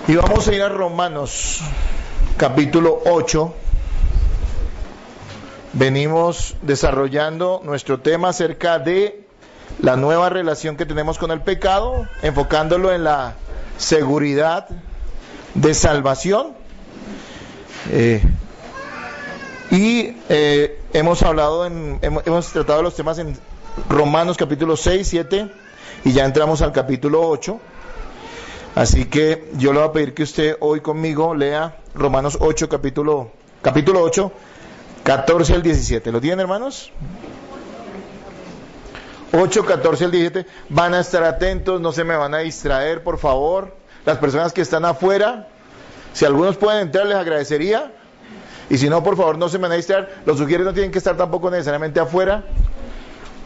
Y vamos a ir a Romanos, capítulo 8. Venimos desarrollando nuestro tema acerca de la nueva relación que tenemos con el pecado, enfocándolo en la seguridad de salvación. Hemos tratado los temas en Romanos capítulo 6, 7 y ya entramos al capítulo 8. Así que yo le voy a pedir que usted hoy conmigo lea Romanos 8, capítulo 8, 14 al 17. ¿Lo tienen, hermanos? 8, 14 al 17. Van a estar atentos, no se me van a distraer, por favor. Las personas que están afuera, si algunos pueden entrar, les agradecería. Y si no, por favor, no se me van a distraer. Los sugieres no tienen que estar tampoco necesariamente afuera.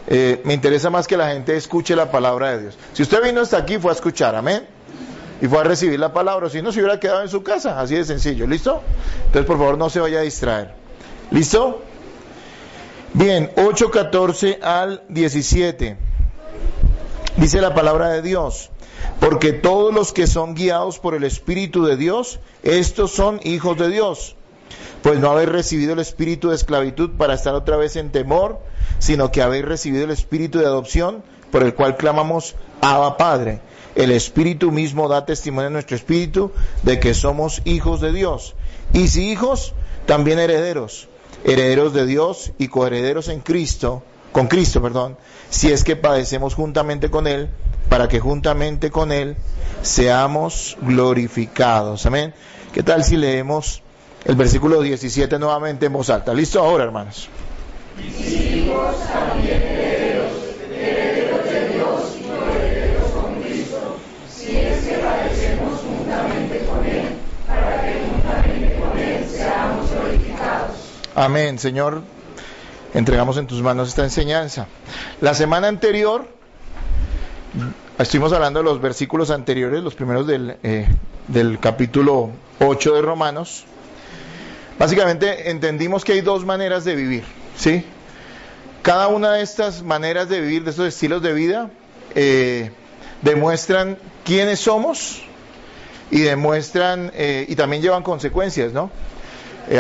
Me interesa más que la gente escuche la palabra de Dios. Si usted vino hasta aquí, fue a escuchar, amén. Y fue a recibir la palabra, si no se hubiera quedado en su casa, así de sencillo, ¿listo? Entonces por favor no se vaya a distraer, ¿listo? Bien, 8, 14 al 17, dice la palabra de Dios: porque todos los que son guiados por el Espíritu de Dios, estos son hijos de Dios, pues no habéis recibido el espíritu de esclavitud para estar otra vez en temor, sino que habéis recibido el espíritu de adopción, por el cual clamamos, Abba Padre. El Espíritu mismo da testimonio en nuestro espíritu de que somos hijos de Dios. Y si hijos, también herederos, herederos de Dios y coherederos con Cristo, si es que padecemos juntamente con Él, para que juntamente con Él seamos glorificados. Amén. ¿Qué tal si leemos el versículo 17 nuevamente en voz alta? ¿Listo ahora, hermanos? Y si hijos, también herederos, herederos de Dios y coherederos con Cristo, si es que padecemos juntamente con Él, para que juntamente con Él seamos glorificados. Amén. Señor, entregamos en tus manos esta enseñanza. La semana anterior estuvimos hablando de los versículos anteriores, los primeros del capítulo 8 de Romanos. Básicamente entendimos que hay dos maneras de vivir, ¿sí? Cada una de estas maneras de vivir, de estos estilos de vida, demuestran quiénes somos y demuestran y también llevan consecuencias, ¿no?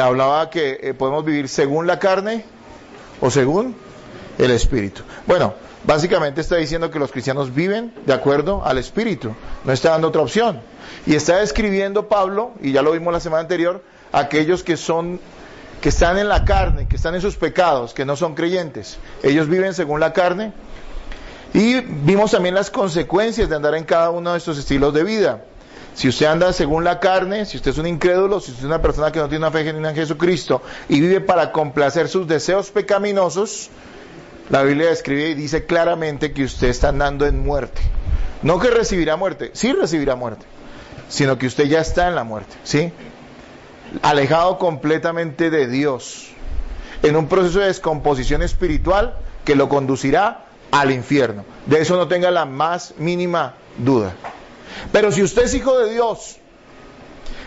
Hablaba que podemos vivir según la carne o según el Espíritu. Bueno, básicamente está diciendo que los cristianos viven de acuerdo al Espíritu, no está dando otra opción. Y está describiendo Pablo, y ya lo vimos la semana anterior, aquellos que están en la carne, que están en sus pecados, que no son creyentes. Ellos viven según la carne. Y vimos también las consecuencias de andar en cada uno de estos estilos de vida. Si usted anda según la carne, si usted es un incrédulo, si usted es una persona que no tiene una fe genuina en Jesucristo y vive para complacer sus deseos pecaminosos, la Biblia describe y dice claramente que usted está andando en muerte. No que recibirá muerte, sí recibirá muerte, sino que usted ya está en la muerte, ¿sí? Alejado completamente de Dios, en un proceso de descomposición espiritual que lo conducirá al infierno. De eso no tenga la más mínima duda. Pero si usted es hijo de Dios,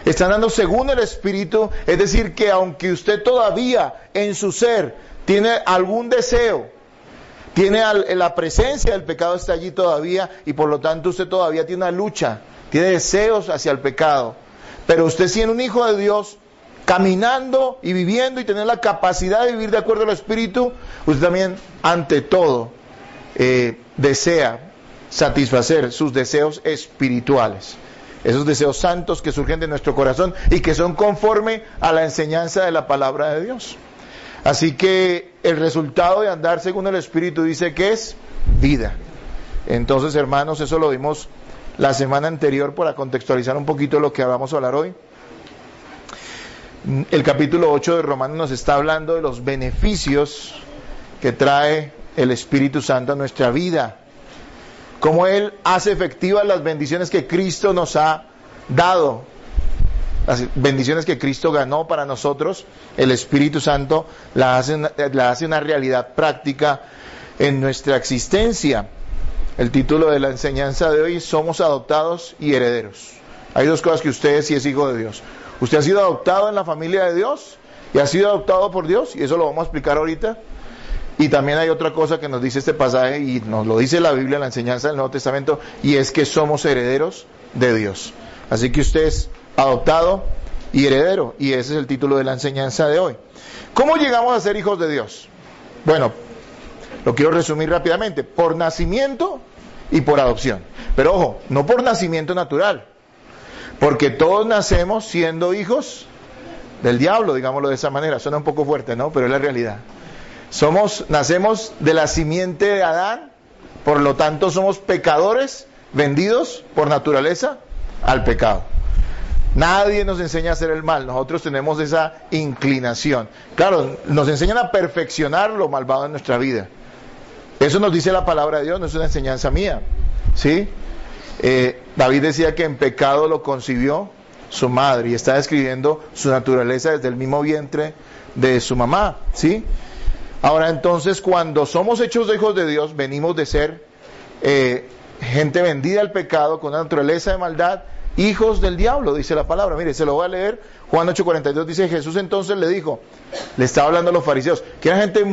está andando según el Espíritu, es decir, que aunque usted todavía en su ser tiene algún deseo, tiene la presencia del pecado, está allí todavía, y por lo tanto usted todavía tiene una lucha, tiene deseos hacia el pecado, pero usted siendo un hijo de Dios, caminando y viviendo y tener la capacidad de vivir de acuerdo al Espíritu, usted también ante todo desea satisfacer sus deseos espirituales, esos deseos santos que surgen de nuestro corazón y que son conforme a la enseñanza de la palabra de Dios. Así que el resultado de andar según el Espíritu dice que es vida. Entonces, hermanos, eso lo vimos la semana anterior para contextualizar un poquito lo que vamos a hablar hoy. El capítulo 8 de Romanos nos está hablando de los beneficios que trae el Espíritu Santo a nuestra vida, cómo Él hace efectivas las bendiciones que Cristo nos ha dado, las bendiciones que Cristo ganó para nosotros. El Espíritu Santo la hace una realidad práctica en nuestra existencia. El título de la enseñanza de hoy: somos adoptados y herederos. Hay dos cosas que usted es si es hijo de Dios. Usted ha sido adoptado en la familia de Dios y ha sido adoptado por Dios, y eso lo vamos a explicar ahorita. Y también hay otra cosa que nos dice este pasaje, y nos lo dice la Biblia, la enseñanza del Nuevo Testamento, y es que somos herederos de Dios. Así que usted es adoptado y heredero, y ese es el título de la enseñanza de hoy. ¿Cómo llegamos a ser hijos de Dios? Bueno, lo quiero resumir rápidamente: por nacimiento y por adopción. Pero ojo, no por nacimiento natural, porque todos nacemos siendo hijos del diablo, digámoslo de esa manera. Suena un poco fuerte, ¿no? Pero es la realidad. Nacemos de la simiente de Adán, por lo tanto somos pecadores vendidos por naturaleza al pecado. Nadie nos enseña a hacer el mal, nosotros tenemos esa inclinación. Claro, nos enseñan a perfeccionar lo malvado en nuestra vida. Eso nos dice la palabra de Dios, no es una enseñanza mía, ¿sí? David decía que en pecado lo concibió su madre, y está describiendo su naturaleza desde el mismo vientre de su mamá, ¿sí? Ahora entonces, cuando somos hechos hijos de Dios, venimos de ser gente vendida al pecado, con una naturaleza de maldad, hijos del diablo, dice la palabra. Mire, se lo voy a leer. Juan 8:42 dice: Jesús entonces le dijo, le estaba hablando a los fariseos, que eran gente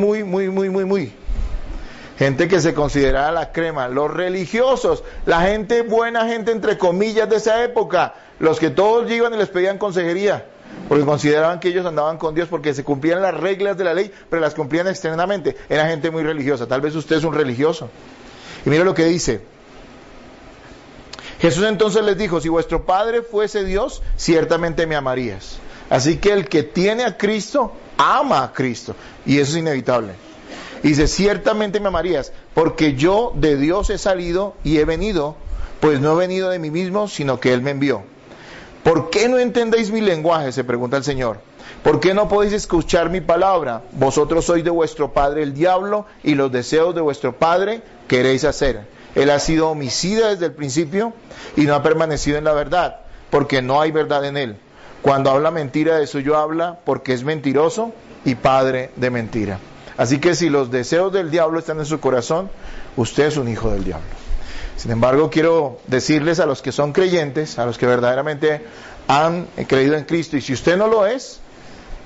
gente que se consideraba la crema, los religiosos, la gente buena, gente entre comillas de esa época, los que todos iban y les pedían consejería, porque consideraban que ellos andaban con Dios, porque se cumplían las reglas de la ley, pero las cumplían externamente. Era gente muy religiosa. Tal vez usted es un religioso. Y mire lo que dice. Jesús entonces les dijo: si vuestro Padre fuese Dios, ciertamente me amarías. Así que el que tiene a Cristo, ama a Cristo. Y eso es inevitable. Y dice: ciertamente me amarías, porque yo de Dios he salido y he venido, pues no he venido de mí mismo, sino que Él me envió. ¿Por qué no entendéis mi lenguaje?, se pregunta el Señor. ¿Por qué no podéis escuchar mi palabra? Vosotros sois de vuestro padre el diablo, y los deseos de vuestro padre queréis hacer. Él ha sido homicida desde el principio y no ha permanecido en la verdad, porque no hay verdad en él. Cuando habla mentira, de suyo habla, porque es mentiroso y padre de mentira. Así que si los deseos del diablo están en su corazón, usted es un hijo del diablo. Sin embargo, quiero decirles a los que son creyentes, a los que verdaderamente han creído en Cristo, y si usted no lo es,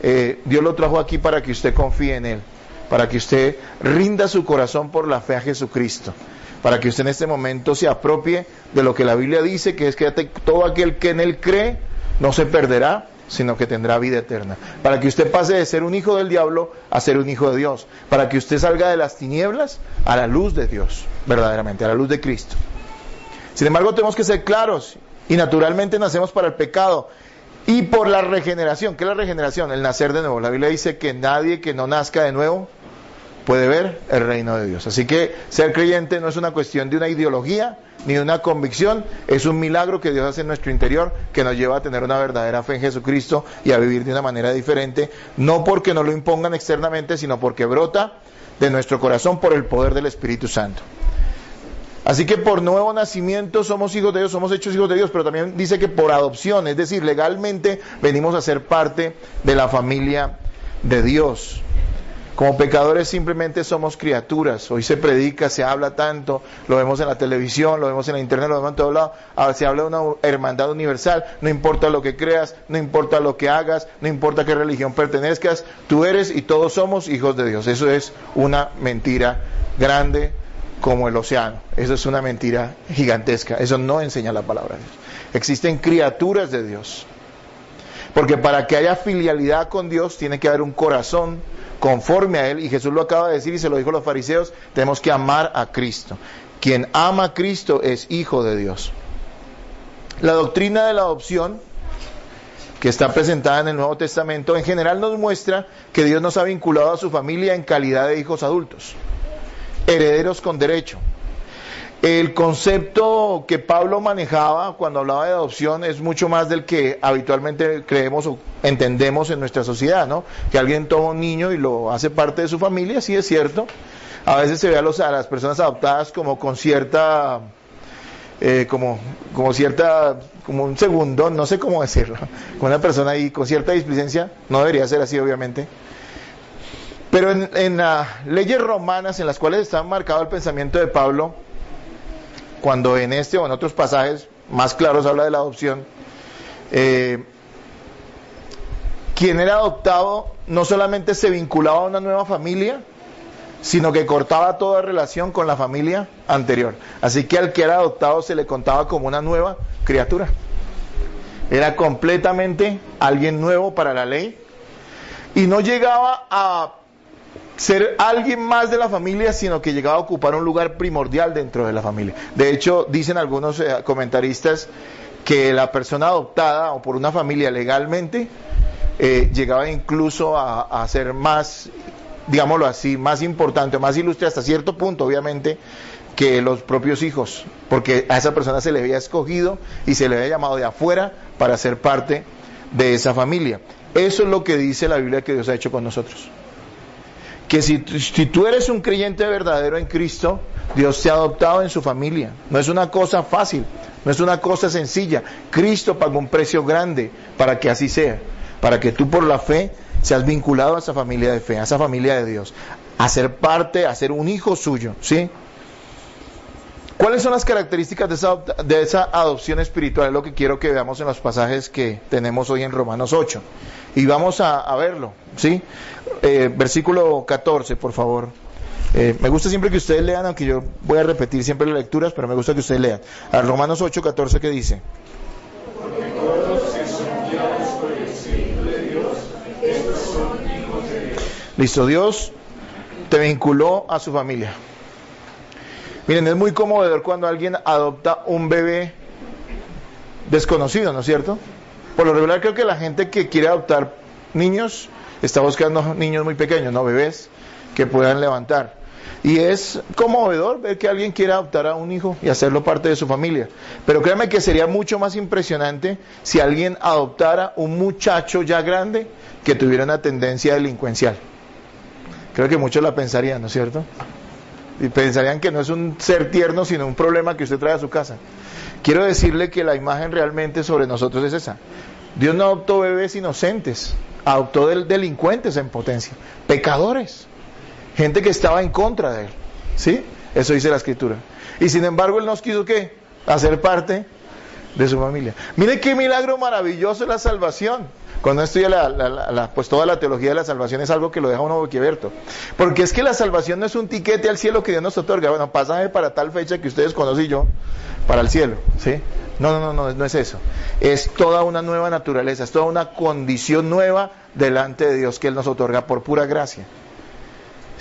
Dios lo trajo aquí para que usted confíe en Él, para que usted rinda su corazón por la fe a Jesucristo, para que usted en este momento se apropie de lo que la Biblia dice, que es que todo aquel que en Él cree no se perderá, sino que tendrá vida eterna. Para que usted pase de ser un hijo del diablo a ser un hijo de Dios. Para que usted salga de las tinieblas a la luz de Dios, verdaderamente, a la luz de Cristo. Sin embargo, tenemos que ser claros, y naturalmente nacemos para el pecado y por la regeneración. ¿Qué es la regeneración? El nacer de nuevo. La Biblia dice que nadie que no nazca de nuevo puede ver el reino de Dios. Así que ser creyente no es una cuestión de una ideología ni de una convicción, es un milagro que Dios hace en nuestro interior, que nos lleva a tener una verdadera fe en Jesucristo y a vivir de una manera diferente, no porque nos lo impongan externamente, sino porque brota de nuestro corazón por el poder del Espíritu Santo. Así que por nuevo nacimiento somos hijos de Dios, somos hechos hijos de Dios, pero también dice que por adopción, es decir, legalmente venimos a ser parte de la familia de Dios. Como pecadores simplemente somos criaturas. Hoy se predica, se habla tanto, lo vemos en la televisión, lo vemos en la internet, lo vemos en todo lado. Ahora se habla de una hermandad universal. No importa lo que creas, no importa lo que hagas, no importa qué religión pertenezcas, tú eres y todos somos hijos de Dios. Eso es una mentira grande como el océano. Eso es una mentira gigantesca. Eso no enseña la palabra de Dios. Existen criaturas de Dios. Porque para que haya filialidad con Dios tiene que haber un corazón conforme a Él, y Jesús lo acaba de decir y se lo dijo a los fariseos: tenemos que amar a Cristo. Quien ama a Cristo es hijo de Dios. La doctrina de la adopción, que está presentada en el Nuevo Testamento, en general nos muestra que Dios nos ha vinculado a su familia en calidad de hijos adultos, herederos con derecho. El concepto que Pablo manejaba cuando hablaba de adopción es mucho más del que habitualmente creemos o entendemos en nuestra sociedad, ¿no? Que alguien toma un niño y lo hace parte de su familia, sí es cierto. A veces se ve a las personas adoptadas como con cierta, como un segundo, no sé cómo decirlo, con una persona ahí con cierta displicencia. No debería ser así, obviamente. Pero en las leyes romanas en las cuales está marcado el pensamiento de Pablo, cuando en este o en otros pasajes más claros habla de la adopción, quien era adoptado no solamente se vinculaba a una nueva familia, sino que cortaba toda relación con la familia anterior. Así que al que era adoptado se le contaba como una nueva criatura. Era completamente alguien nuevo para la ley y no llegaba a ser alguien más de la familia, sino que llegaba a ocupar un lugar primordial dentro de la familia. De hecho, dicen algunos comentaristas que la persona adoptada o por una familia legalmente llegaba incluso a ser más, digámoslo así, más importante, más ilustre hasta cierto punto, obviamente, que los propios hijos, porque a esa persona se le había escogido y se le había llamado de afuera para ser parte de esa familia. Eso es lo que dice la Biblia que Dios ha hecho con nosotros. Que si tú eres un creyente verdadero en Cristo, Dios te ha adoptado en su familia. No es una cosa fácil, no es una cosa sencilla. Cristo pagó un precio grande para que así sea, para que tú por la fe seas vinculado a esa familia de fe, a esa familia de Dios, a ser parte, a ser un hijo suyo, ¿sí? ¿Cuáles son las características de esa adopción espiritual? Es lo que quiero que veamos en los pasajes que tenemos hoy en Romanos 8. Y vamos a verlo, ¿sí? Versículo 14, por favor. Me gusta siempre que ustedes lean, aunque yo voy a repetir siempre las lecturas, pero me gusta que ustedes lean. A Romanos 8, 14, ¿qué dice? Porque todos los que son guiados por el Espíritu de Dios, estos son hijos de Dios. Listo, Dios te vinculó a su familia. Miren, es muy conmovedor cuando alguien adopta un bebé desconocido, ¿no es cierto? Por lo regular creo que la gente que quiere adoptar niños está buscando niños muy pequeños, ¿no? Bebés que puedan levantar. Y es conmovedor ver que alguien quiera adoptar a un hijo y hacerlo parte de su familia. Pero créanme que sería mucho más impresionante si alguien adoptara un muchacho ya grande que tuviera una tendencia delincuencial. Creo que muchos la pensarían, ¿no es cierto? Y pensarían que no es un ser tierno, sino un problema que usted trae a su casa. Quiero decirle que la imagen realmente sobre nosotros es esa. Dios no adoptó bebés inocentes, adoptó delincuentes en potencia, pecadores, gente que estaba en contra de Él, ¿sí? Eso dice la Escritura. Y sin embargo Él nos quiso, ¿qué? Hacer parte de su familia. Mire qué milagro maravilloso es la salvación. Cuando estudia pues toda la teología de la salvación es algo que lo deja uno boquiabierto. Porque es que la salvación no es un tiquete al cielo que Dios nos otorga. Bueno, pasaje para tal fecha que ustedes conocen y yo, para el cielo, ¿sí? No es eso. Es toda una nueva naturaleza, es toda una condición nueva delante de Dios que Él nos otorga por pura gracia.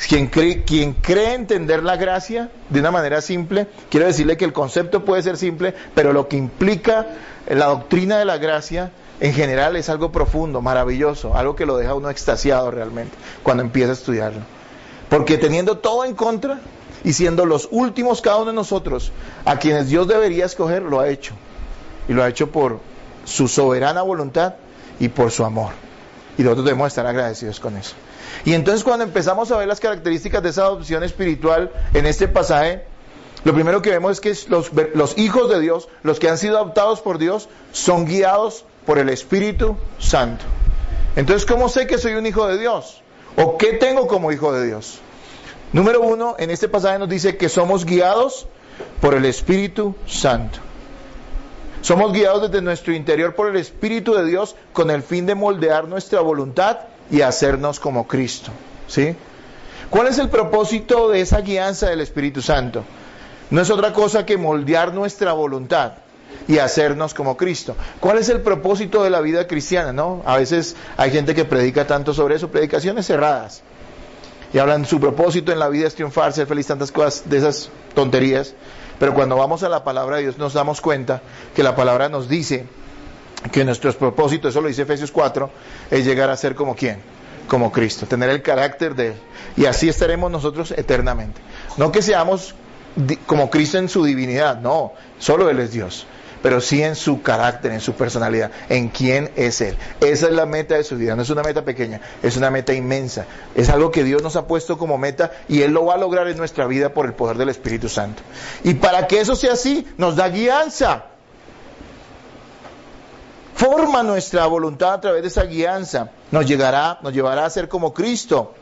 Quien cree entender la gracia de una manera simple, quiero decirle que el concepto puede ser simple, pero lo que implica la doctrina de la gracia en general es algo profundo, maravilloso, algo que lo deja uno extasiado realmente cuando empieza a estudiarlo. Porque teniendo todo en contra y siendo los últimos cada uno de nosotros a quienes Dios debería escoger, lo ha hecho. Y lo ha hecho por su soberana voluntad y por su amor. Y nosotros debemos estar agradecidos con eso. Y entonces cuando empezamos a ver las características de esa adopción espiritual en este pasaje, lo primero que vemos es que los hijos de Dios, los que han sido adoptados por Dios, son guiados por el Espíritu Santo. Entonces, ¿cómo sé que soy un hijo de Dios? ¿O qué tengo como hijo de Dios? Número 1, en este pasaje nos dice que somos guiados por el Espíritu Santo. Somos guiados desde nuestro interior por el Espíritu de Dios con el fin de moldear nuestra voluntad y hacernos como Cristo, ¿sí? ¿Cuál es el propósito de esa guianza del Espíritu Santo? No es otra cosa que moldear nuestra voluntad y hacernos como Cristo. ¿Cuál es el propósito de la vida cristiana, no? A veces hay gente que predica tanto sobre eso, predicaciones cerradas, y hablan su propósito en la vida es triunfar, ser feliz, tantas cosas de esas tonterías. Pero cuando vamos a la palabra de Dios nos damos cuenta que la palabra nos dice que nuestros propósitos, eso lo dice Efesios 4, es llegar a ser como ¿quién? Como Cristo, tener el carácter de Él. Y así estaremos nosotros eternamente. No que seamos como Cristo en su divinidad, no, solo Él es Dios. Pero sí en su carácter, en su personalidad, en quién es Él. Esa es la meta de su vida, no es una meta pequeña, es una meta inmensa. Es algo que Dios nos ha puesto como meta y Él lo va a lograr en nuestra vida por el poder del Espíritu Santo. Y para que eso sea así, nos da guianza. Forma nuestra voluntad a través de esa guianza. Nos llevará a ser como Cristo.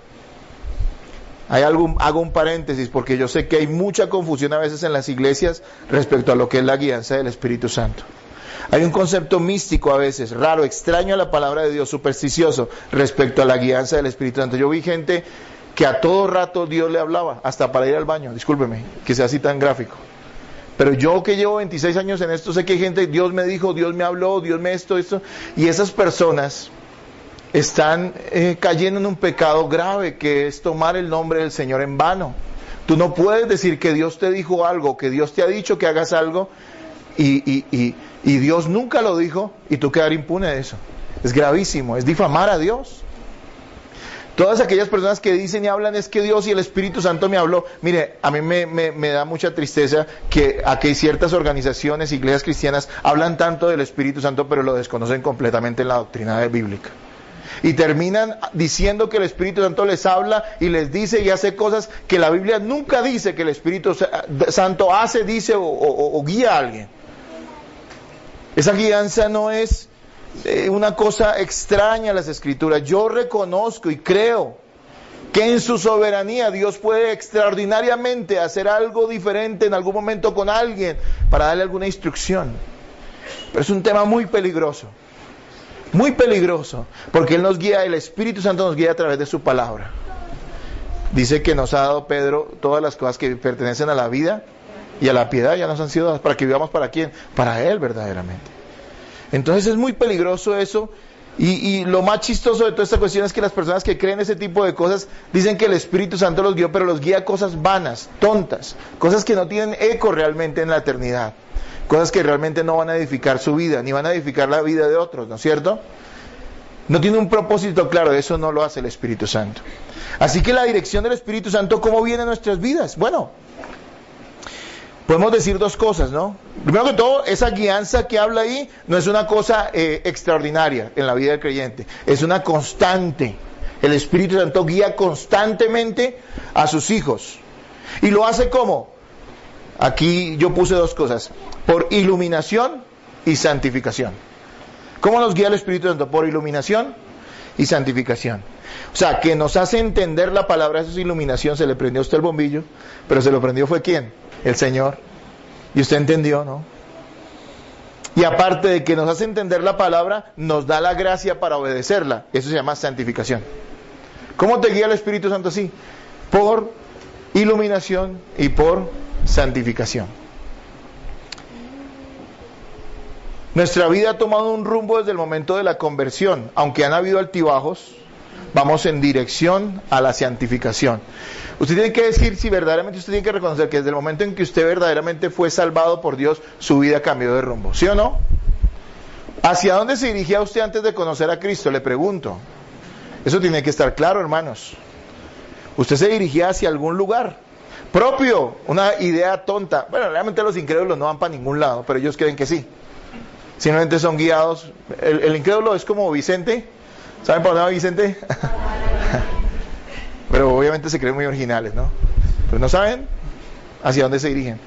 Hago un paréntesis porque yo sé que hay mucha confusión a veces en las iglesias respecto a lo que es la guianza del Espíritu Santo. Hay un concepto místico a veces, raro, extraño a la palabra de Dios, supersticioso, respecto a la guianza del Espíritu Santo. Yo vi gente que a todo rato Dios le hablaba, hasta para ir al baño, discúlpeme, que sea así tan gráfico. Pero yo que llevo 26 años en esto, sé que hay gente, Dios me dijo, Dios me habló, Dios me esto, y esas personas están cayendo en un pecado grave, que es tomar el nombre del Señor en vano. Tú no puedes decir que Dios te dijo algo, que Dios te ha dicho que hagas algo, y Dios nunca lo dijo, y tú quedar impune de eso. Es gravísimo, es difamar a Dios. Todas aquellas personas que dicen y hablan es que Dios y el Espíritu Santo me habló. Mire, a mí me da mucha tristeza que aquí ciertas organizaciones, iglesias cristianas, hablan tanto del Espíritu Santo, pero lo desconocen completamente en la doctrina bíblica. Y terminan diciendo que el Espíritu Santo les habla y les dice y hace cosas que la Biblia nunca dice que el Espíritu Santo hace, dice o guía a alguien. Esa guianza no es una cosa extraña a las Escrituras. Yo reconozco y creo que en su soberanía Dios puede extraordinariamente hacer algo diferente en algún momento con alguien para darle alguna instrucción. Pero es un tema muy peligroso, porque Él nos guía, el Espíritu Santo nos guía a través de su palabra. Dice que nos ha dado Pedro todas las cosas que pertenecen a la vida y a la piedad, ya nos han sido dadas para que vivamos para quién, para Él verdaderamente. Entonces es muy peligroso eso, y lo más chistoso de toda esta cuestión es que las personas que creen ese tipo de cosas dicen que el Espíritu Santo los guió, pero los guía a cosas vanas, tontas, cosas que no tienen eco realmente en la eternidad, cosas que realmente no van a edificar su vida, ni van a edificar la vida de otros, ¿no es cierto? No tiene un propósito claro, eso no lo hace el Espíritu Santo. Así que la dirección del Espíritu Santo, ¿cómo viene en nuestras vidas? Bueno, podemos decir dos cosas, ¿no? Primero que todo, esa guianza que habla ahí no es una cosa extraordinaria en la vida del creyente, es una constante. El Espíritu Santo guía constantemente a sus hijos. ¿Y lo hace cómo? Aquí yo puse dos cosas, por iluminación y santificación. ¿Cómo nos guía el Espíritu Santo? Por iluminación y santificación. O sea, que nos hace entender la palabra, eso es iluminación. Se le prendió a usted el bombillo, pero se lo prendió fue ¿quién? El Señor. Y usted entendió, ¿no? Y aparte de que nos hace entender la palabra, nos da la gracia para obedecerla. Eso se llama santificación. ¿Cómo te guía el Espíritu Santo así? Por iluminación y por santificación. Nuestra vida ha tomado un rumbo desde el momento de la conversión. Aunque han habido altibajos, vamos en dirección a la santificación. Usted tiene que decir si verdaderamente, usted tiene que reconocer que desde el momento en que usted verdaderamente fue salvado por Dios, su vida cambió de rumbo, ¿sí o no? ¿Hacia dónde se dirigía usted antes de conocer a Cristo? Le pregunto. Eso tiene que estar claro, hermanos. Usted se dirigía hacia algún lugar propio, una idea tonta. Bueno, realmente los incrédulos no van para ningún lado, pero ellos creen que sí. Simplemente son guiados. El incrédulo es como Vicente. ¿Saben para dónde va Vicente? Pero obviamente se creen muy originales, ¿no? Pero no saben hacia dónde se dirigen.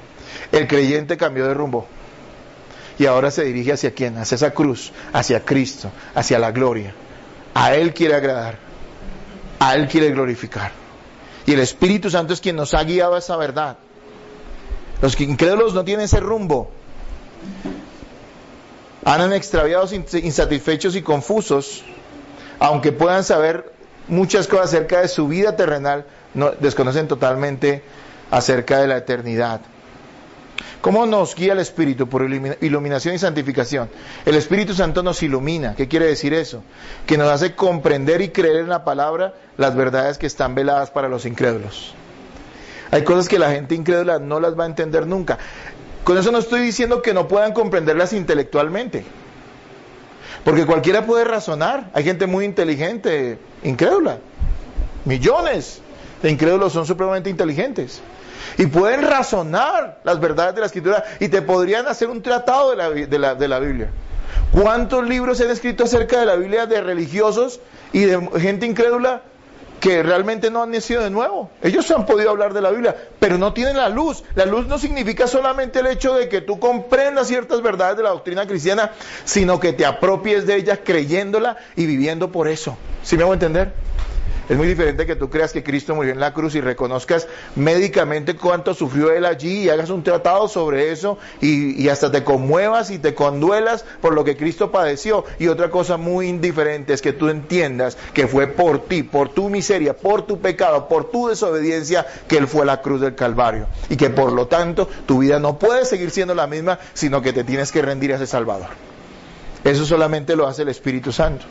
El creyente cambió de rumbo. Y ahora se dirige hacia quién, hacia esa cruz, hacia Cristo, hacia la gloria. A Él quiere agradar, a Él quiere glorificar. Y el Espíritu Santo es quien nos ha guiado a esa verdad. Los incrédulos no tienen ese rumbo. Andan extraviados, insatisfechos y confusos. Aunque puedan saber muchas cosas acerca de su vida terrenal, no, desconocen totalmente acerca de la eternidad. ¿Cómo nos guía el Espíritu? Por iluminación y santificación. El Espíritu Santo nos ilumina. ¿Qué quiere decir eso? Que nos hace comprender y creer en la palabra las verdades que están veladas para los incrédulos. Hay cosas que la gente incrédula no las va a entender nunca. Con eso no estoy diciendo que no puedan comprenderlas intelectualmente. Porque cualquiera puede razonar. Hay gente muy inteligente, incrédula. Millones de incrédulos son supremamente inteligentes. Y pueden razonar las verdades de la Escritura y te podrían hacer un tratado de la Biblia. ¿Cuántos libros se han escrito acerca de la Biblia de religiosos y de gente incrédula que realmente no han nacido de nuevo? Ellos han podido hablar de la Biblia, pero no tienen la luz. La luz no significa solamente el hecho de que tú comprendas ciertas verdades de la doctrina cristiana, sino que te apropies de ella creyéndola y viviendo por eso. ¿Sí me hago entender? Es muy diferente que tú creas que Cristo murió en la cruz y reconozcas médicamente cuánto sufrió Él allí y hagas un tratado sobre eso y hasta te conmuevas y te conduelas por lo que Cristo padeció. Y otra cosa muy indiferente es que tú entiendas que fue por ti, por tu miseria, por tu pecado, por tu desobediencia que Él fue a la cruz del Calvario. Y que por lo tanto tu vida no puede seguir siendo la misma, sino que te tienes que rendir a ese Salvador. Eso solamente lo hace el Espíritu Santo.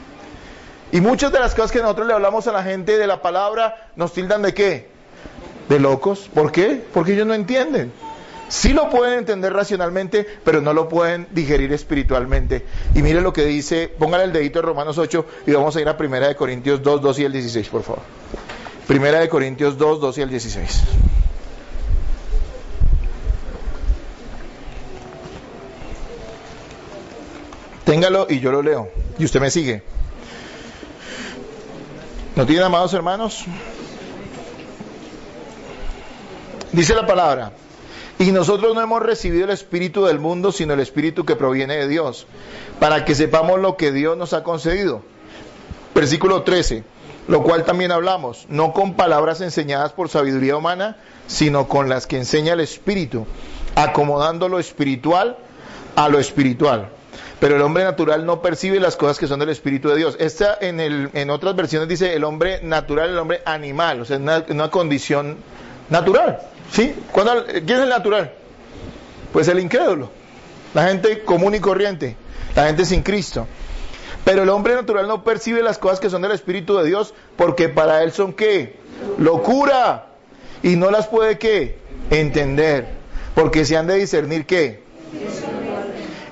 Y muchas de las cosas que nosotros le hablamos a la gente de la palabra, nos tildan de ¿qué? De locos. ¿Por qué? Porque ellos no entienden. Sí lo pueden entender racionalmente, pero no lo pueden digerir espiritualmente. Y mire lo que dice, póngale el dedito en Romanos 8 y vamos a ir a 1 Corintios 2, 2 y el 16, por favor. 1 Corintios 2, 2 y el 16. Téngalo y yo lo leo. Y usted me sigue. ¿No tienen, amados hermanos? Dice la palabra: y nosotros no hemos recibido el espíritu del mundo, sino el espíritu que proviene de Dios, para que sepamos lo que Dios nos ha concedido. Versículo 13, lo cual también hablamos, no con palabras enseñadas por sabiduría humana, sino con las que enseña el Espíritu, acomodando lo espiritual a lo espiritual. Pero el hombre natural no percibe las cosas que son del Espíritu de Dios. Esta en otras versiones dice el hombre natural, el hombre animal, o sea, una condición natural. ¿Sí? ¿Quién es el natural? Pues el incrédulo, la gente común y corriente, la gente sin Cristo. Pero el hombre natural no percibe las cosas que son del Espíritu de Dios, porque para él son ¿qué? Locura, y no las puede ¿qué? Entender, porque se han de discernir ¿qué?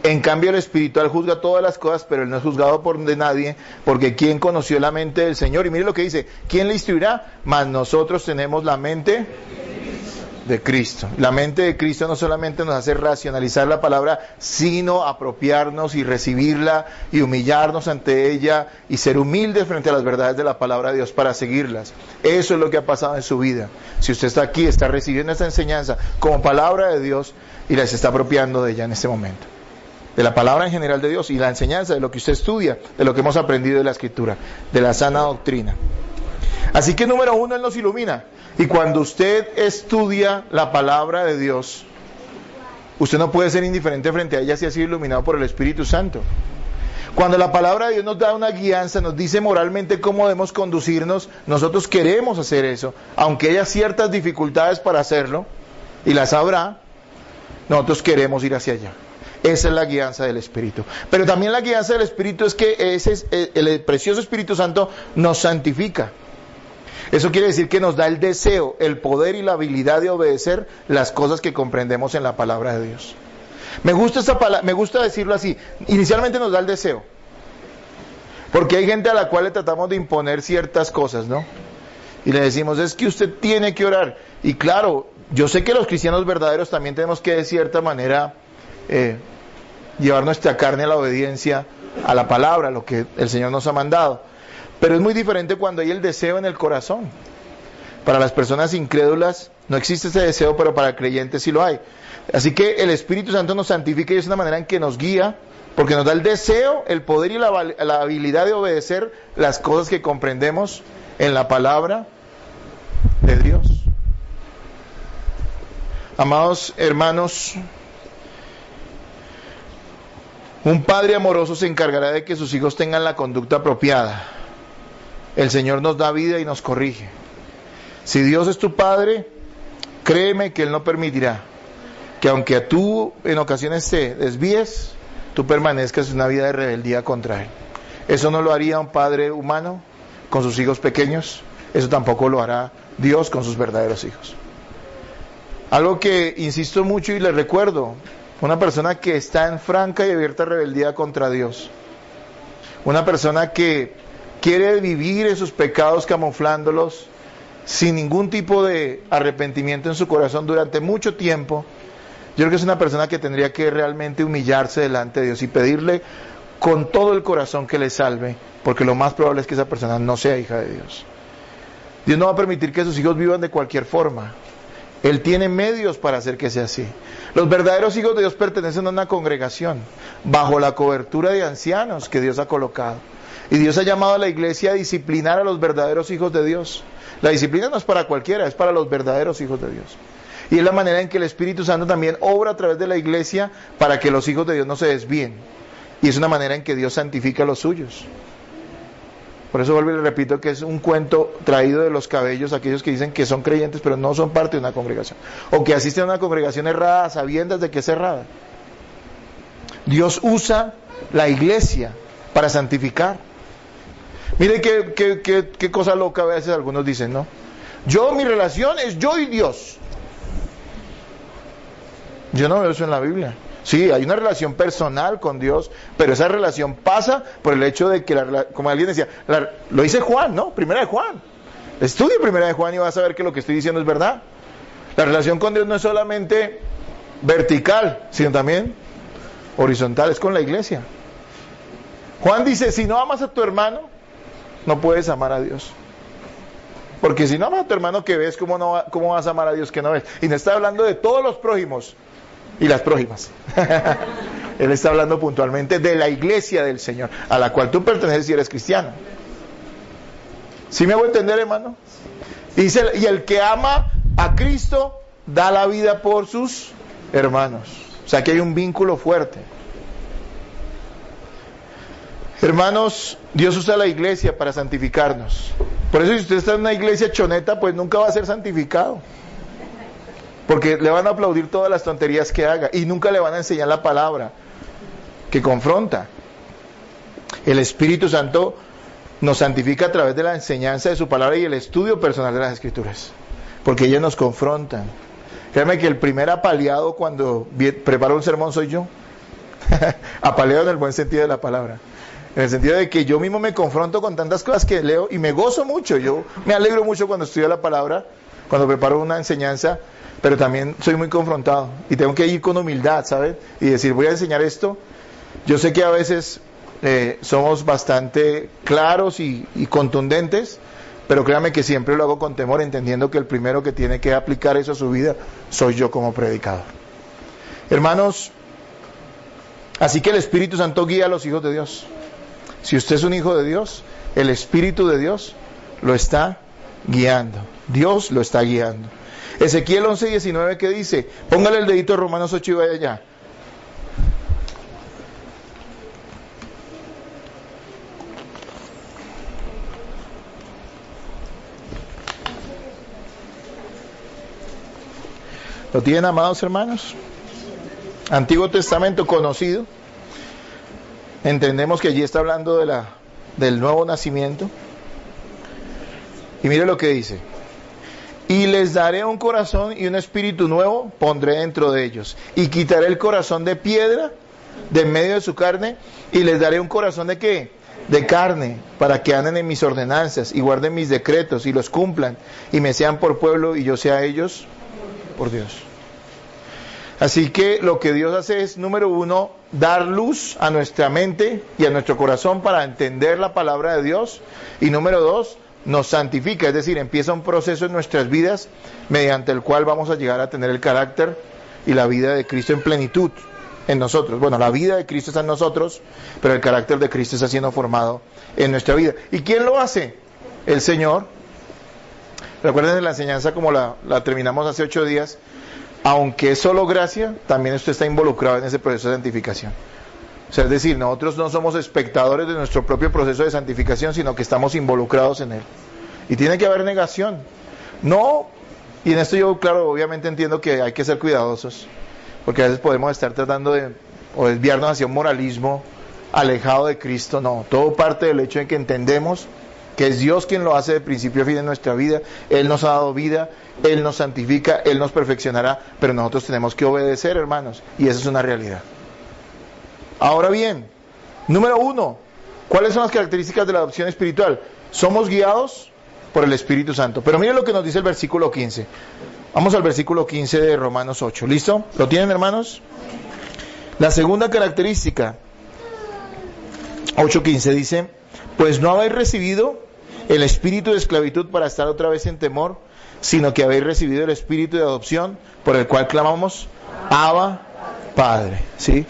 En cambio el espiritual juzga todas las cosas, pero él no es juzgado por de nadie, porque ¿quién conoció la mente del Señor? Y mire lo que dice: ¿quién le instruirá? Mas nosotros tenemos la mente de Cristo. La mente de Cristo no solamente nos hace racionalizar la palabra, sino apropiarnos y recibirla y humillarnos ante ella y ser humildes frente a las verdades de la palabra de Dios para seguirlas. Eso es lo que ha pasado en su vida. Si usted está aquí, está recibiendo esta enseñanza como palabra de Dios y la se está apropiando de ella en este momento. De la palabra en general de Dios y la enseñanza de lo que usted estudia, de lo que hemos aprendido de la Escritura, de la sana doctrina. Así que número uno, Él nos ilumina. Y cuando usted estudia la palabra de Dios, usted no puede ser indiferente frente a ella si ha sido iluminado por el Espíritu Santo. Cuando la palabra de Dios nos da una guianza, nos dice moralmente cómo debemos conducirnos, nosotros queremos hacer eso, aunque haya ciertas dificultades para hacerlo, y las habrá, nosotros queremos ir hacia allá. Esa es la guianza del Espíritu. Pero también la guianza del Espíritu es que el precioso Espíritu Santo nos santifica. Eso quiere decir que nos da el deseo, el poder y la habilidad de obedecer las cosas que comprendemos en la palabra de Dios. Me gusta decirlo así. Inicialmente nos da el deseo, porque hay gente a la cual le tratamos de imponer ciertas cosas, ¿no? Y le decimos, es que usted tiene que orar. Y claro, yo sé que los cristianos verdaderos también tenemos que de cierta manera llevar nuestra carne a la obediencia a la palabra, a lo que el Señor nos ha mandado. Pero es muy diferente cuando hay el deseo en el corazón. Para las personas incrédulas no existe ese deseo, pero para el creyente sí lo hay. Así que el Espíritu Santo nos santifica y es una manera en que nos guía, porque nos da el deseo, el poder y la habilidad de obedecer las cosas que comprendemos en la palabra de Dios. Amados hermanos, un padre amoroso se encargará de que sus hijos tengan la conducta apropiada. El Señor nos da vida y nos corrige. Si Dios es tu padre, créeme que Él no permitirá que aunque tú en ocasiones te desvíes, tú permanezcas en una vida de rebeldía contra Él. Eso no lo haría un padre humano con sus hijos pequeños, eso tampoco lo hará Dios con sus verdaderos hijos. Algo que insisto mucho y les recuerdo: una persona que está en franca y abierta rebeldía contra Dios, una persona que quiere vivir esos pecados camuflándolos sin ningún tipo de arrepentimiento en su corazón durante mucho tiempo, yo creo que es una persona que tendría que realmente humillarse delante de Dios y pedirle con todo el corazón que le salve, porque lo más probable es que esa persona no sea hija de Dios. Dios no va a permitir que sus hijos vivan de cualquier forma. Él tiene medios para hacer que sea así. Los verdaderos hijos de Dios pertenecen a una congregación bajo la cobertura de ancianos que Dios ha colocado. Y Dios ha llamado a la iglesia a disciplinar a los verdaderos hijos de Dios. La disciplina no es para cualquiera, es para los verdaderos hijos de Dios. Y es la manera en que el Espíritu Santo también obra a través de la iglesia para que los hijos de Dios no se desvíen. Y es una manera en que Dios santifica a los suyos. Por eso vuelvo y le repito que es un cuento traído de los cabellos, aquellos que dicen que son creyentes pero no son parte de una congregación. O que asisten a una congregación errada a sabiendas de que es errada. Dios usa la iglesia para santificar. Mire qué cosa loca a veces algunos dicen, ¿no? Mi relación es yo y Dios. Yo no veo eso en la Biblia. Sí, hay una relación personal con Dios, pero esa relación pasa por el hecho de que, como alguien decía, lo dice Juan, ¿no? Primera de Juan. Estudia Primera de Juan y vas a ver que lo que estoy diciendo es verdad. La relación con Dios no es solamente vertical, sino también horizontal, es con la iglesia. Juan dice, si no amas a tu hermano, no puedes amar a Dios. Porque si no amas a tu hermano que ves, ¿cómo vas a amar a Dios que no ves? Y no está hablando de todos los prójimos y las prójimas. Él está hablando puntualmente de la iglesia del Señor, a la cual tú perteneces si eres cristiano. ¿Sí me hago entender, hermano? Dice, y el que ama a Cristo da la vida por sus hermanos. O sea que hay un vínculo fuerte. Hermanos, Dios usa la iglesia para santificarnos. Por eso si usted está en una iglesia choneta, pues nunca va a ser santificado. Porque le van a aplaudir todas las tonterías que haga y nunca le van a enseñar la palabra que confronta. El Espíritu Santo nos santifica a través de la enseñanza de su palabra y el estudio personal de las Escrituras. Porque ellas nos confrontan. Créanme que el primer apaleado cuando preparo un sermón soy yo. Apaleado en el buen sentido de la palabra. En el sentido de que yo mismo me confronto con tantas cosas que leo y me gozo mucho. Yo me alegro mucho cuando estudio la palabra, cuando preparo una enseñanza, pero también soy muy confrontado. Y tengo que ir con humildad, ¿sabes? Y decir, voy a enseñar esto. Yo sé que a veces somos bastante claros y contundentes, pero créame que siempre lo hago con temor, entendiendo que el primero que tiene que aplicar eso a su vida soy yo como predicador. Hermanos, así que el Espíritu Santo guía a los hijos de Dios. Si usted es un hijo de Dios, el Espíritu de Dios lo está guiando. Dios lo está guiando. Ezequiel 11:19, ¿qué dice? Póngale el dedito a Romanos 8 y vaya allá. ¿Lo tienen, amados hermanos? Antiguo Testamento conocido. Entendemos que allí está hablando del nuevo nacimiento. Y mire lo que dice. Y les daré un corazón y un espíritu nuevo pondré dentro de ellos. Y quitaré el corazón de piedra de en medio de su carne. Y les daré un corazón ¿de qué? De carne, para que anden en mis ordenanzas y guarden mis decretos y los cumplan. Y me sean por pueblo y yo sea a ellos por Dios. Así que lo que Dios hace es, número uno, dar luz a nuestra mente y a nuestro corazón para entender la palabra de Dios. Y número dos, nos santifica, es decir, empieza un proceso en nuestras vidas mediante el cual vamos a llegar a tener el carácter y la vida de Cristo en plenitud en nosotros. Bueno, la vida de Cristo está en nosotros, pero el carácter de Cristo está siendo formado en nuestra vida. ¿Y quién lo hace? El Señor. Recuerden de la enseñanza como la terminamos hace 8 días. Aunque es solo gracia, también usted está involucrado en ese proceso de santificación. O sea, es decir, nosotros no somos espectadores de nuestro propio proceso de santificación, sino que estamos involucrados en él. Y tiene que haber negación. No, y en esto yo, claro, obviamente entiendo que hay que ser cuidadosos, porque a veces podemos estar tratando de desviarnos hacia un moralismo alejado de Cristo. No, todo parte del hecho de que entendemos que es Dios quien lo hace de principio a fin en nuestra vida. Él nos ha dado vida, Él nos santifica, Él nos perfeccionará, pero nosotros tenemos que obedecer, hermanos, y esa es una realidad. Ahora bien, número 1, ¿cuáles son las características de la adopción espiritual? Somos guiados por el Espíritu Santo. Pero miren lo que nos dice el versículo 15. Vamos al versículo 15 de Romanos 8. ¿Listo? ¿Lo tienen, hermanos? La segunda característica, 8:15, dice: pues no habéis recibido el espíritu de esclavitud para estar otra vez en temor, sino que habéis recibido el espíritu de adopción, por el cual clamamos, Abba, Padre. ¿Sí?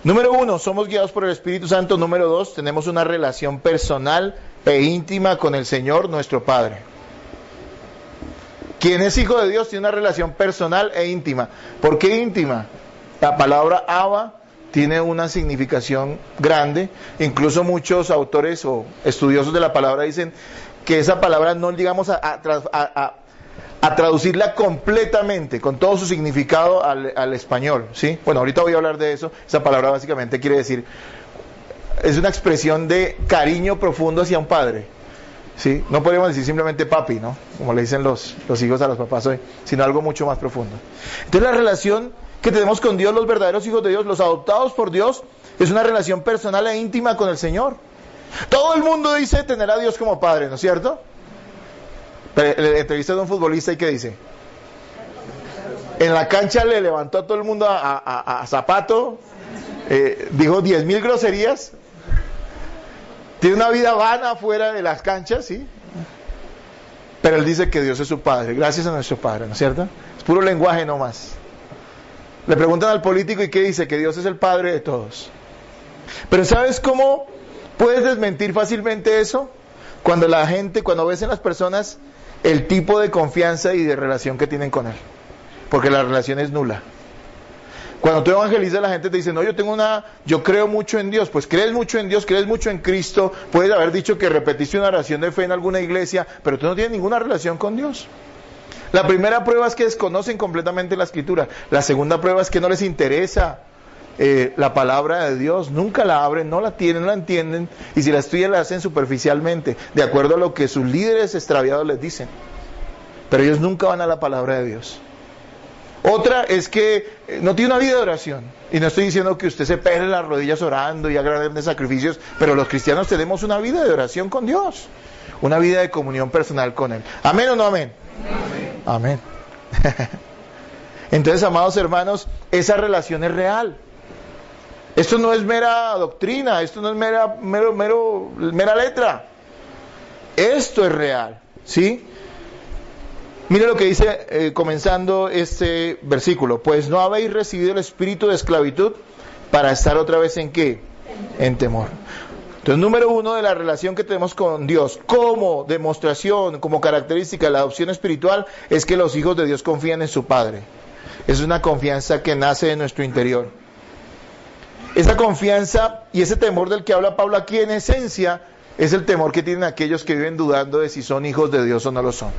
Número 1, somos guiados por el Espíritu Santo. Número 2, tenemos una relación personal e íntima con el Señor, nuestro Padre. Quien es hijo de Dios tiene una relación personal e íntima. ¿Por qué íntima? La palabra Abba tiene una significación grande. Incluso muchos autores o estudiosos de la palabra dicen que esa palabra no llegamos a traducirla completamente, con todo su significado al español, ¿sí? Bueno, ahorita voy a hablar de eso. Esa palabra básicamente quiere decir, es una expresión de cariño profundo hacia un padre, ¿sí? No podríamos decir simplemente papi, ¿no? Como le dicen los hijos a los papás hoy, sino algo mucho más profundo. Entonces la relación que tenemos con Dios, los verdaderos hijos de Dios, los adoptados por Dios, es una relación personal e íntima con el Señor. Todo el mundo dice tener a Dios como padre, ¿no es cierto? Le entrevisté a un futbolista y ¿qué dice? En la cancha le levantó a todo el mundo a zapato, dijo 10,000 groserías, tiene una vida vana fuera de las canchas, ¿sí? Pero él dice que Dios es su padre, gracias a nuestro padre, ¿no es cierto? Es puro lenguaje nomás. Le preguntan al político y ¿qué dice? Que Dios es el padre de todos. Pero ¿sabes cómo puedes desmentir fácilmente eso? Cuando ves en las personas el tipo de confianza y de relación que tienen con Él. Porque la relación es nula. Cuando tú evangelizas, la gente te dice, no, yo creo mucho en Dios. Pues crees mucho en Dios, crees mucho en Cristo. Puedes haber dicho que repetiste una oración de fe en alguna iglesia, pero tú no tienes ninguna relación con Dios. La primera prueba es que desconocen completamente la Escritura. La segunda prueba es que no les interesa la palabra de Dios. Nunca la abren, no la tienen, no la entienden. Y si la estudian, la hacen superficialmente, de acuerdo a lo que sus líderes extraviados les dicen. Pero ellos nunca van a la palabra de Dios. Otra es que no tiene una vida de oración. Y no estoy diciendo que usted se pegue las rodillas orando y haga grandes sacrificios, pero los cristianos tenemos una vida de oración con Dios. Una vida de comunión personal con Él. ¿Amén o no amén? Amén. Entonces, amados hermanos, esa relación es real. Esto no es mera doctrina, esto no es mera letra. Esto es real, ¿sí? Mire lo que dice comenzando este versículo. Pues no habéis recibido el espíritu de esclavitud para estar otra vez ¿en qué? En temor. Entonces, número 1 de la relación que tenemos con Dios, como demostración, como característica de la adopción espiritual, es que los hijos de Dios confían en su Padre. Es una confianza que nace de nuestro interior. Esa confianza y ese temor del que habla Pablo aquí, en esencia, es el temor que tienen aquellos que viven dudando de si son hijos de Dios o no lo son.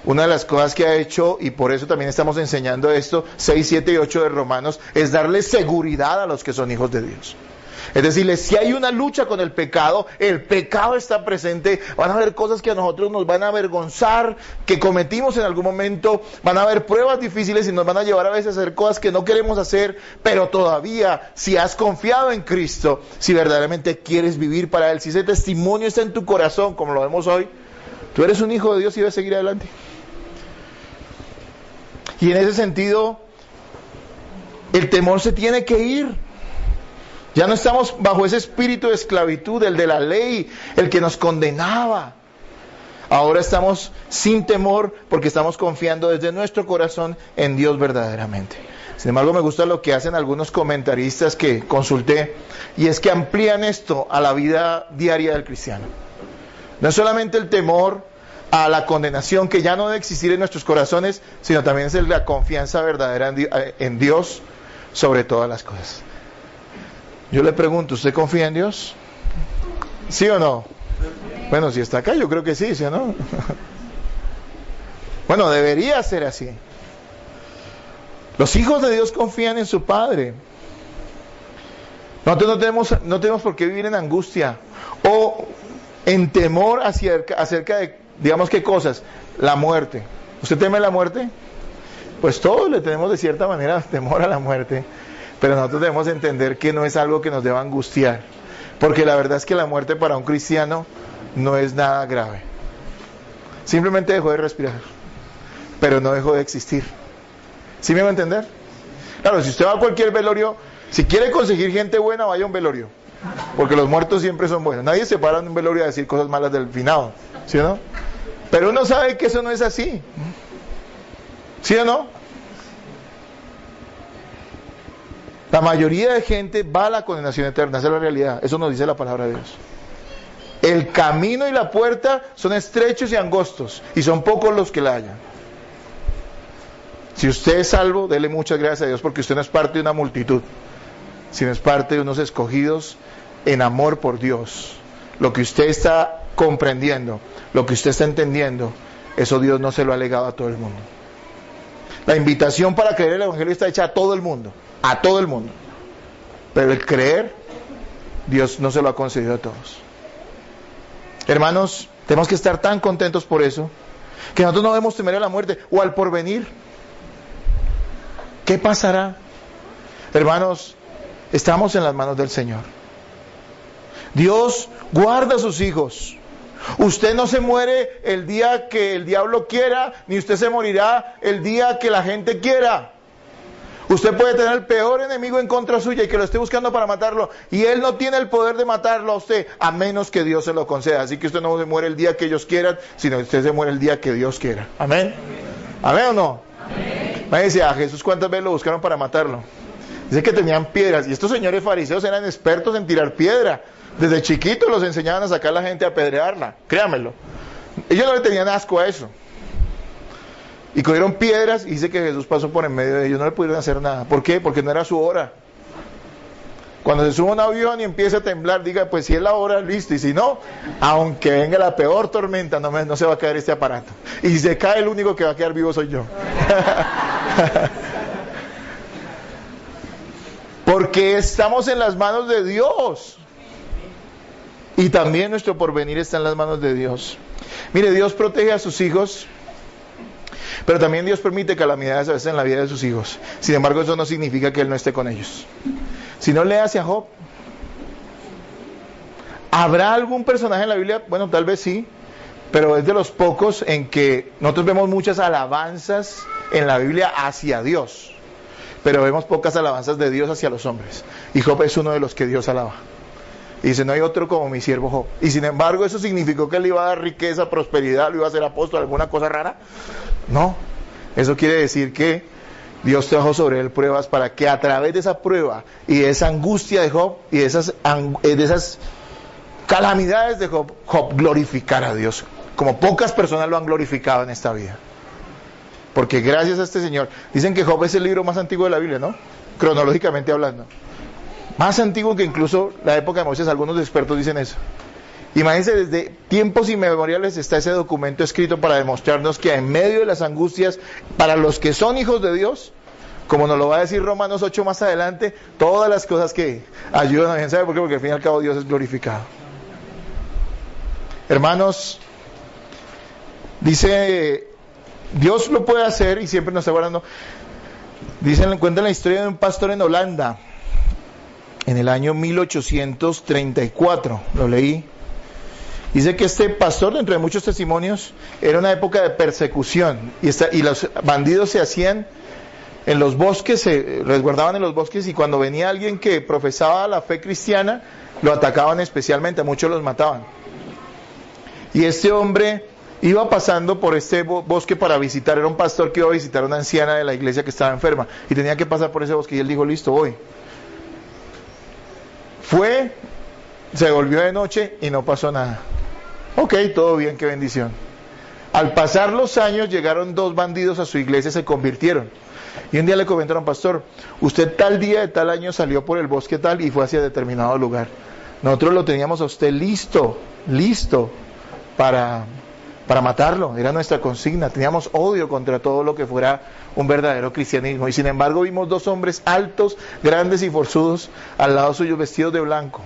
Una de las cosas que ha hecho, y por eso también estamos enseñando esto, 6, 7 y 8 de Romanos, es darle seguridad a los que son hijos de Dios. Es decir, si hay una lucha con el pecado está presente, van a haber cosas que a nosotros nos van a avergonzar, que cometimos en algún momento, van a haber pruebas difíciles y nos van a llevar a veces a hacer cosas que no queremos hacer, pero todavía, si has confiado en Cristo, si verdaderamente quieres vivir para Él, si ese testimonio está en tu corazón, como lo vemos hoy, tú eres un hijo de Dios y debes seguir adelante. Y en ese sentido, el temor se tiene que ir. Ya no estamos bajo ese espíritu de esclavitud, el de la ley, el que nos condenaba. Ahora estamos sin temor porque estamos confiando desde nuestro corazón en Dios verdaderamente. Sin embargo, me gusta lo que hacen algunos comentaristas que consulté, y es que amplían esto a la vida diaria del cristiano. No es solamente el temor a la condenación que ya no debe existir en nuestros corazones, sino también es la confianza verdadera en Dios sobre todas las cosas. Yo le pregunto, ¿usted confía en Dios? ¿Sí o no? Bueno, si está acá, yo creo que sí, ¿sí o no? Bueno, debería ser así. Los hijos de Dios confían en su Padre. Nosotros no tenemos por qué vivir en angustia o en temor acerca de, digamos, ¿qué cosas? La muerte. ¿Usted teme la muerte? Pues todos le tenemos de cierta manera temor a la muerte. Pero nosotros debemos entender que no es algo que nos deba angustiar. Porque la verdad es que la muerte para un cristiano no es nada grave. Simplemente dejó de respirar. Pero no dejó de existir. ¿Sí me va a entender? Claro, si usted va a cualquier velorio, si quiere conseguir gente buena, vaya a un velorio. Porque los muertos siempre son buenos. Nadie se para en un velorio a decir cosas malas del finado. ¿Sí o no? Pero uno sabe que eso no es así. ¿Sí o no? La mayoría de gente va a la condenación eterna, esa es la realidad, eso nos dice la palabra de Dios. El camino y la puerta son estrechos y angostos, y son pocos los que la hallan. Si usted es salvo, dele muchas gracias a Dios, porque usted no es parte de una multitud, sino es parte de unos escogidos en amor por Dios. Lo que usted está comprendiendo, lo que usted está entendiendo, eso Dios no se lo ha legado a todo el mundo. La invitación para creer el Evangelio está hecha a todo el mundo, pero el creer, Dios no se lo ha concedido a todos. Hermanos, tenemos que estar tan contentos por eso, que nosotros no debemos temer a la muerte o al porvenir. ¿Qué pasará? Hermanos, estamos en las manos del Señor. Dios guarda a sus hijos. Usted no se muere el día que el diablo quiera, ni usted se morirá el día que la gente quiera. Usted puede tener el peor enemigo en contra suya y que lo esté buscando para matarlo, y él no tiene el poder de matarlo a usted, a menos que Dios se lo conceda. Así que usted no se muere el día que ellos quieran, sino que usted se muere el día que Dios quiera. ¿Amén? ¿Amén o no? Amén. Me dice, a Jesús ¿cuántas veces lo buscaron para matarlo? Dice que tenían piedras, y estos señores fariseos eran expertos en tirar piedra. Desde chiquitos los enseñaban a sacar a la gente a apedrearla, créanmelo. Ellos no le tenían asco a eso. Y cogieron piedras y dice que Jesús pasó por en medio de ellos, no le pudieron hacer nada. ¿Por qué? Porque no era su hora. Cuando se sube a un avión y empieza a temblar, diga, pues si es la hora, listo. Y si no, aunque venga la peor tormenta, no se va a caer este aparato. Y si se cae, el único que va a quedar vivo soy yo. Porque estamos en las manos de Dios. Y también nuestro porvenir está en las manos de Dios. Mire, Dios protege a sus hijos, pero también Dios permite calamidades a veces en la vida de sus hijos. Sin embargo, eso no significa que Él no esté con ellos. Si no lee hacia Job, ¿habrá algún personaje en la Biblia? Bueno, tal vez sí, pero es de los pocos en que nosotros vemos muchas alabanzas en la Biblia hacia Dios, pero vemos pocas alabanzas de Dios hacia los hombres. Y Job es uno de los que Dios alaba. Y dice, no hay otro como mi siervo Job. Y sin embargo, ¿eso significó que él iba a dar riqueza, prosperidad, lo iba a hacer apóstol, alguna cosa rara? No. Eso quiere decir que Dios trajo sobre él pruebas para que a través de esa prueba y de esa angustia de Job y de esas calamidades de Job, Job glorificara a Dios, como pocas personas lo han glorificado en esta vida. Porque gracias a este Señor, dicen que Job es el libro más antiguo de la Biblia, ¿no? Cronológicamente hablando. Más antiguo que incluso la época de Moisés, algunos expertos dicen eso. Imagínense, desde tiempos inmemoriales está ese documento escrito para demostrarnos que en medio de las angustias, para los que son hijos de Dios, como nos lo va a decir Romanos 8 más adelante, todas las cosas que ayudan a ¿sabe por qué? Porque al fin y al cabo Dios es glorificado. Hermanos, dice, Dios lo puede hacer y siempre nos está guardando. Cuentan la historia de un pastor en Holanda, en el año 1834, lo leí. Dice que este pastor, dentro de muchos testimonios, era una época de persecución, y los bandidos se hacían en los bosques, se resguardaban en los bosques, y cuando venía alguien que profesaba la fe cristiana, lo atacaban especialmente, a muchos los mataban. Y este hombre iba pasando por este bosque para visitar, era un pastor que iba a visitar a una anciana de la iglesia que estaba enferma, y tenía que pasar por ese bosque, y él dijo, listo, voy. Fue, se volvió de noche y no pasó nada. Ok, todo bien, qué bendición. Al pasar los años llegaron 2 bandidos a su iglesia, se convirtieron. Y un día le comentaron, pastor, usted tal día de tal año salió por el bosque tal y fue hacia determinado lugar. Nosotros lo teníamos a usted listo para matarlo, era nuestra consigna. Teníamos odio contra todo lo que fuera un verdadero cristianismo. Y sin embargo vimos 2 hombres altos, grandes y forzudos al lado suyo vestidos de blanco.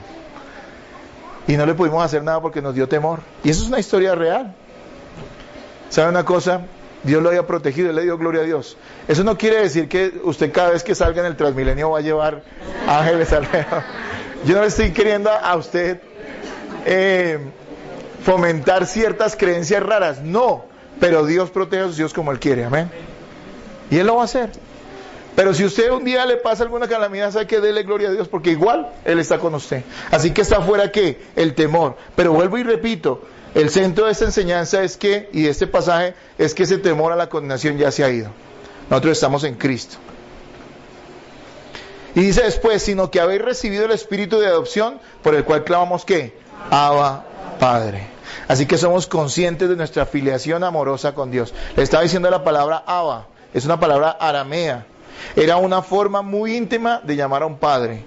Y no le pudimos hacer nada porque nos dio temor. Y eso es una historia real. ¿Sabe una cosa? Dios lo había protegido, Él le dio gloria a Dios. Eso no quiere decir que usted cada vez que salga en el Transmilenio va a llevar ángeles alrededor. Yo no le estoy queriendo a usted fomentar ciertas creencias raras, no, pero Dios protege a sus hijos como Él quiere, amén. Y Él lo va a hacer. Pero si usted un día le pasa alguna calamidad, sabe que dele gloria a Dios, porque igual Él está con usted. Así que está fuera ¿qué? El temor. Pero vuelvo y repito, el centro de esta enseñanza es que, y de este pasaje, es que ese temor a la condenación ya se ha ido. Nosotros estamos en Cristo. Y dice después, sino que habéis recibido el espíritu de adopción, por el cual clamamos ¿qué? Abba, Padre. Así que somos conscientes de nuestra filiación amorosa con Dios. Le estaba diciendo la palabra Abba, es una palabra aramea. Era una forma muy íntima de llamar a un padre,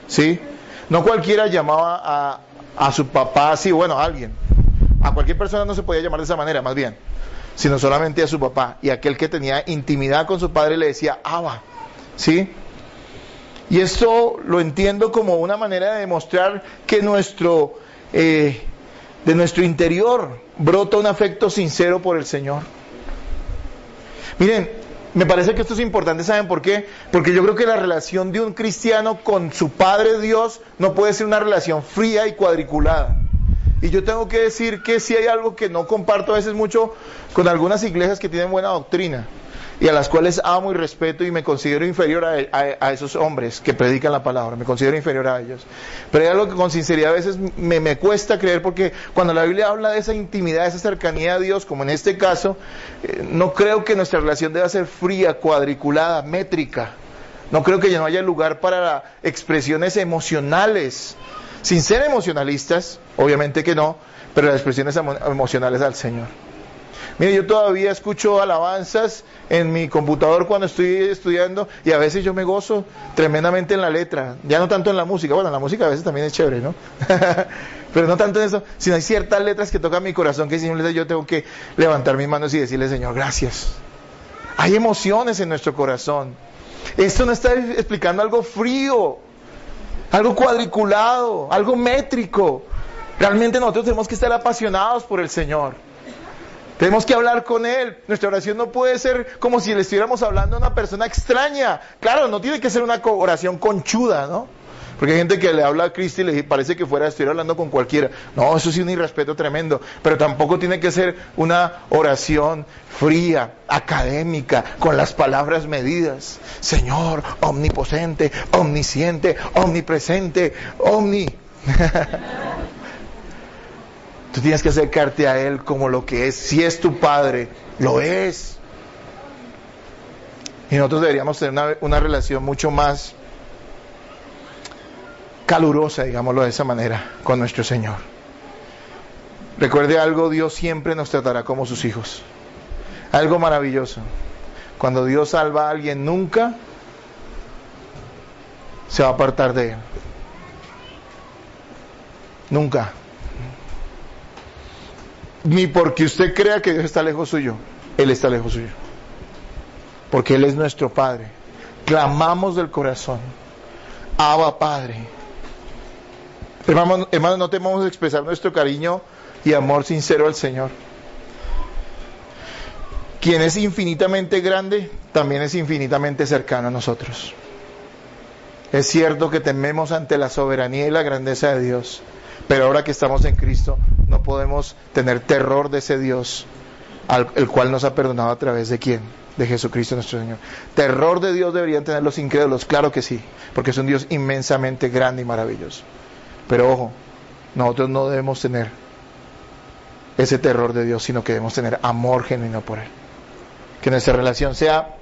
¿sí? No cualquiera llamaba a su papá así, bueno, a alguien. A cualquier persona no se podía llamar de esa manera, más bien, sino solamente a su papá. Y aquel que tenía intimidad con su padre le decía Abba, ¿sí? Y esto lo entiendo como una manera de demostrar que de nuestro interior brota un afecto sincero por el Señor. Miren, me parece que esto es importante, ¿saben por qué? Porque yo creo que la relación de un cristiano con su Padre Dios no puede ser una relación fría y cuadriculada. Y yo tengo que decir que si hay algo que no comparto a veces mucho con algunas iglesias que tienen buena doctrina y a las cuales amo y respeto y me considero inferior a esos hombres que predican la palabra, me considero inferior a ellos. Pero hay algo que con sinceridad a veces me cuesta creer, porque cuando la Biblia habla de esa intimidad, de esa cercanía a Dios, como en este caso, no creo que nuestra relación deba ser fría, cuadriculada, métrica. No creo que ya no haya lugar para expresiones emocionales, sin ser emocionalistas, obviamente que no, pero las expresiones emocionales al Señor. Mire, yo todavía escucho alabanzas en mi computador cuando estoy estudiando y a veces yo me gozo tremendamente en la letra, ya no tanto en la música. Bueno, la música a veces también es chévere, ¿no? Pero no tanto en eso, sino hay ciertas letras que tocan mi corazón que simplemente yo tengo que levantar mis manos y decirle, Señor, gracias. Hay emociones en nuestro corazón. Esto no está explicando algo frío, algo cuadriculado, algo métrico. Realmente nosotros tenemos que estar apasionados por el Señor. Tenemos que hablar con Él. Nuestra oración no puede ser como si le estuviéramos hablando a una persona extraña. Claro, no tiene que ser una oración conchuda, ¿no? Porque hay gente que le habla a Cristo y le parece que estuviera hablando con cualquiera. No, eso sí es un irrespeto tremendo. Pero tampoco tiene que ser una oración fría, académica, con las palabras medidas. Señor, omnipotente, omnisciente, omnipresente, Tú tienes que acercarte a Él como lo que es. Si es tu Padre, lo es. Y nosotros deberíamos tener una relación mucho más calurosa, digámoslo de esa manera, con nuestro Señor. Recuerde algo, Dios siempre nos tratará como sus hijos. Algo maravilloso. Cuando Dios salva a alguien, nunca se va a apartar de Él. Nunca. Ni porque usted crea que Dios está lejos suyo, Él está lejos suyo. Porque Él es nuestro Padre. Clamamos del corazón, Abba, Padre. Hermanos, no temamos expresar nuestro cariño y amor sincero al Señor. Quien es infinitamente grande, también es infinitamente cercano a nosotros. Es cierto que tememos ante la soberanía y la grandeza de Dios, pero ahora que estamos en Cristo, no podemos tener terror de ese Dios, el cual nos ha perdonado a través de ¿quién? De Jesucristo nuestro Señor. Terror de Dios deberían tener los incrédulos, claro que sí, porque es un Dios inmensamente grande y maravilloso. Pero ojo, nosotros no debemos tener ese terror de Dios, sino que debemos tener amor genuino por Él. Que nuestra relación sea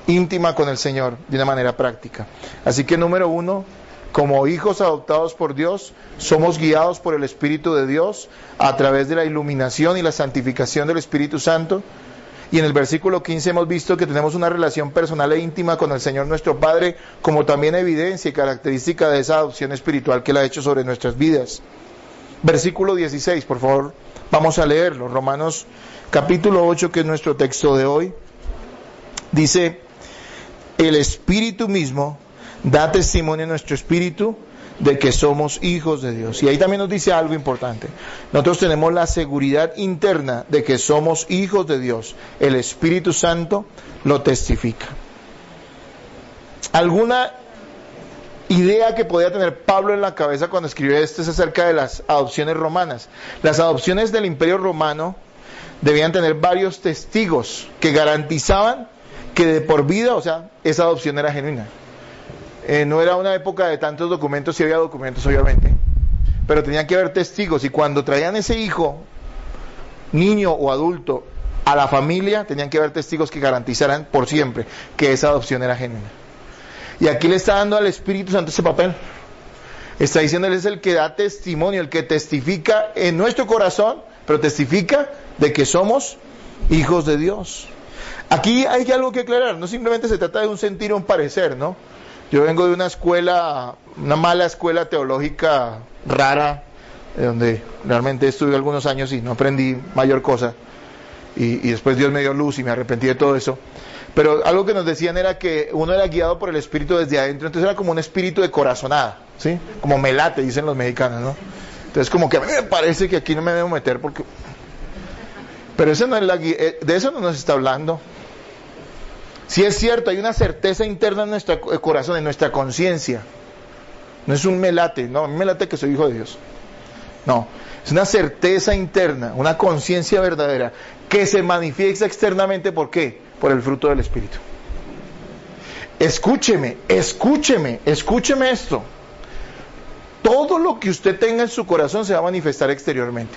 íntima con el Señor de una manera práctica. Así que número 1, como hijos adoptados por Dios, somos guiados por el Espíritu de Dios a través de la iluminación y la santificación del Espíritu Santo. Y en el versículo 15 hemos visto que tenemos una relación personal e íntima con el Señor nuestro Padre, como también evidencia y característica de esa adopción espiritual que Él ha hecho sobre nuestras vidas. Versículo 16, por favor, vamos a leerlo. Romanos capítulo 8, que es nuestro texto de hoy. Dice, el Espíritu mismo da testimonio a nuestro espíritu de que somos hijos de Dios. Y ahí también nos dice algo importante. Nosotros tenemos la seguridad interna de que somos hijos de Dios. El Espíritu Santo lo testifica. ¿Alguna idea que podía tener Pablo en la cabeza cuando escribió esto es acerca de las adopciones romanas? Las adopciones del Imperio Romano debían tener varios testigos que garantizaban que de por vida, o sea, esa adopción era genuina. No era una época de tantos documentos, sí había documentos obviamente, pero tenían que haber testigos, y cuando traían ese hijo, niño o adulto, a la familia, tenían que haber testigos que garantizaran por siempre que esa adopción era genuina. Y aquí le está dando al Espíritu Santo ese papel. Está diciendo, Él es el que da testimonio, el que testifica en nuestro corazón, pero testifica de que somos hijos de Dios. Aquí hay algo que aclarar, no simplemente se trata de un sentir o un parecer, ¿no? Yo vengo de una escuela, una mala escuela teológica rara, donde realmente estuve algunos años y no aprendí mayor cosa. Y después Dios me dio luz y me arrepentí de todo eso. Pero algo que nos decían era que uno era guiado por el Espíritu desde adentro, entonces era como un espíritu de corazonada, ¿sí? Como me late, dicen los mexicanos, ¿no? Entonces como que a mí me parece que aquí no me debo meter porque... Pero eso no es de eso no nos está hablando. Sí es cierto, hay una certeza interna en nuestro corazón, en nuestra conciencia. No es un me late, no, a mí me late que soy hijo de Dios. No, es una certeza interna, una conciencia verdadera que se manifiesta externamente. ¿Por qué? Por el fruto del Espíritu. Escúcheme esto. Todo lo que usted tenga en su corazón se va a manifestar exteriormente.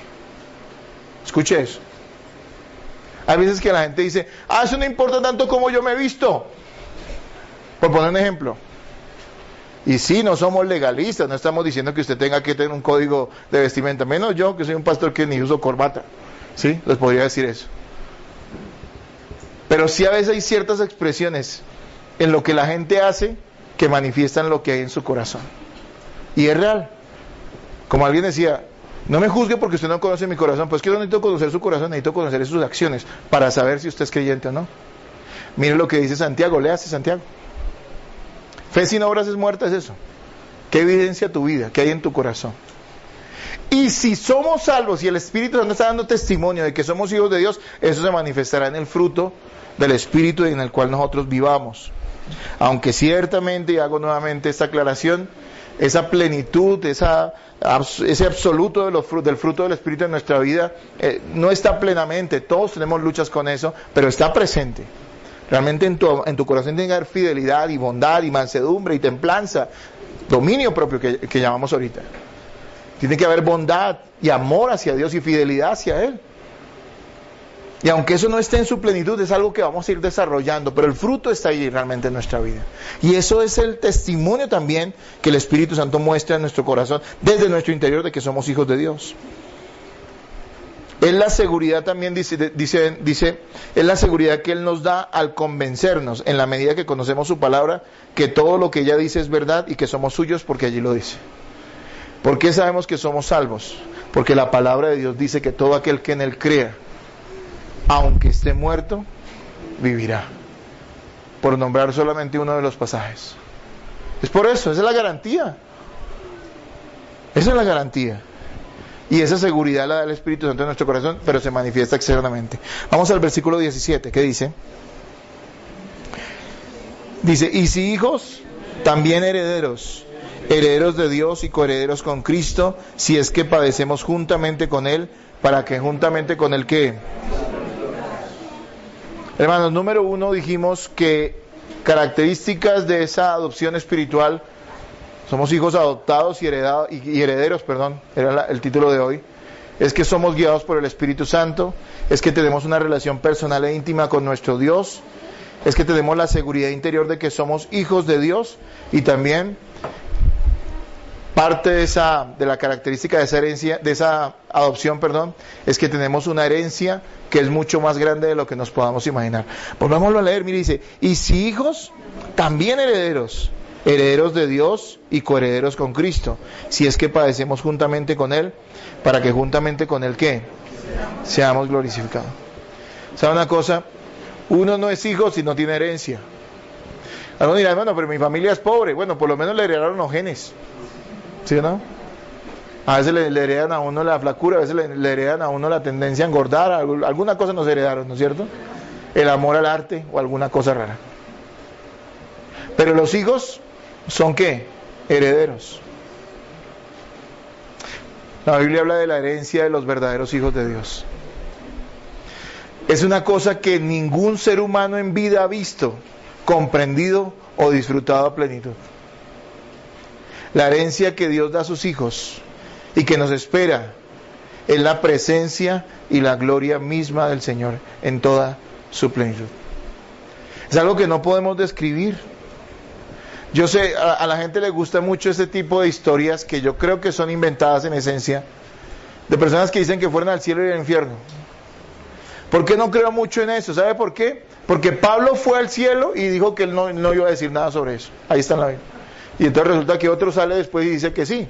Escuche eso. Hay veces que la gente dice, eso no importa tanto como yo me he visto. Por poner un ejemplo. Y sí, no somos legalistas, no estamos diciendo que usted tenga que tener un código de vestimenta. Menos yo, que soy un pastor que ni uso corbata. ¿Sí? Les podría decir eso. Pero sí a veces hay ciertas expresiones en lo que la gente hace que manifiestan lo que hay en su corazón. Y es real. Como alguien decía, no me juzgue porque usted no conoce mi corazón. Pues que yo no necesito conocer su corazón, necesito conocer sus acciones para saber si usted es creyente o no. Mire lo que dice Santiago, léase Santiago. Fe sin obras es muerta, es eso. ¿Qué evidencia tu vida? ¿Qué hay en tu corazón? Y si somos salvos y el Espíritu Santo está dando testimonio de que somos hijos de Dios, eso se manifestará en el fruto del Espíritu en el cual nosotros vivamos. Aunque ciertamente, y hago nuevamente esta aclaración, esa plenitud, ese absoluto del fruto del Espíritu en nuestra vida, no está plenamente, todos tenemos luchas con eso, pero está presente. Realmente en tu corazón tiene que haber fidelidad y bondad y mansedumbre y templanza, dominio propio que llamamos ahorita. Tiene que haber bondad y amor hacia Dios y fidelidad hacia Él. Y aunque eso no esté en su plenitud, es algo que vamos a ir desarrollando, pero el fruto está ahí realmente en nuestra vida. Y eso es el testimonio también que el Espíritu Santo muestra en nuestro corazón, desde nuestro interior, de que somos hijos de Dios. Es la seguridad también, dice, es la seguridad que Él nos da al convencernos, en la medida que conocemos su palabra, que todo lo que ella dice es verdad y que somos suyos porque allí lo dice. ¿Por qué sabemos que somos salvos? Porque la palabra de Dios dice que todo aquel que en Él crea, aunque esté muerto, vivirá. Por nombrar solamente uno de los pasajes. Es por eso, esa es la garantía. Esa es la garantía. Y esa seguridad la da el Espíritu Santo en nuestro corazón, pero se manifiesta externamente. Vamos al versículo 17, ¿qué dice? Dice, y si hijos, también herederos, herederos de Dios y coherederos con Cristo, si es que padecemos juntamente con Él, para que juntamente con Él, ¿qué? Hermanos, número 1, dijimos que características de esa adopción espiritual, somos hijos adoptados y herederos, era el título de hoy, es que somos guiados por el Espíritu Santo, es que tenemos una relación personal e íntima con nuestro Dios, es que tenemos la seguridad interior de que somos hijos de Dios, y también parte de la característica de esa herencia, de esa adopción, es que tenemos una herencia que es mucho más grande de lo que nos podamos imaginar. Volvámoslo a leer, mire, dice, y si hijos, también herederos, herederos de Dios y coherederos con Cristo, si es que padecemos juntamente con Él, para que juntamente con Él, ¿qué? Seamos glorificados. ¿Sabe una cosa? Uno no es hijo si no tiene herencia. Algunos dirán, bueno, pero mi familia es pobre. Bueno, por lo menos le heredaron los genes. ¿Sí o no? A veces le heredan a uno la flacura, a veces le heredan a uno la tendencia a engordar, alguna cosa nos heredaron, ¿no es cierto? El amor al arte o alguna cosa rara. Pero los hijos son ¿qué? Herederos. La Biblia habla de la herencia de los verdaderos hijos de Dios. Es una cosa que ningún ser humano en vida ha visto, comprendido o disfrutado a plenitud. La herencia que Dios da a sus hijos y que nos espera es la presencia y la gloria misma del Señor en toda su plenitud. Es algo que no podemos describir. Yo sé, a la gente le gusta mucho este tipo de historias que yo creo que son inventadas en esencia, de personas que dicen que fueron al cielo y al infierno. ¿Por qué no creo mucho en eso? ¿Sabe por qué? Porque Pablo fue al cielo y dijo que él no iba a decir nada sobre eso. Ahí está en la Biblia. Y entonces resulta que otro sale después y dice que sí.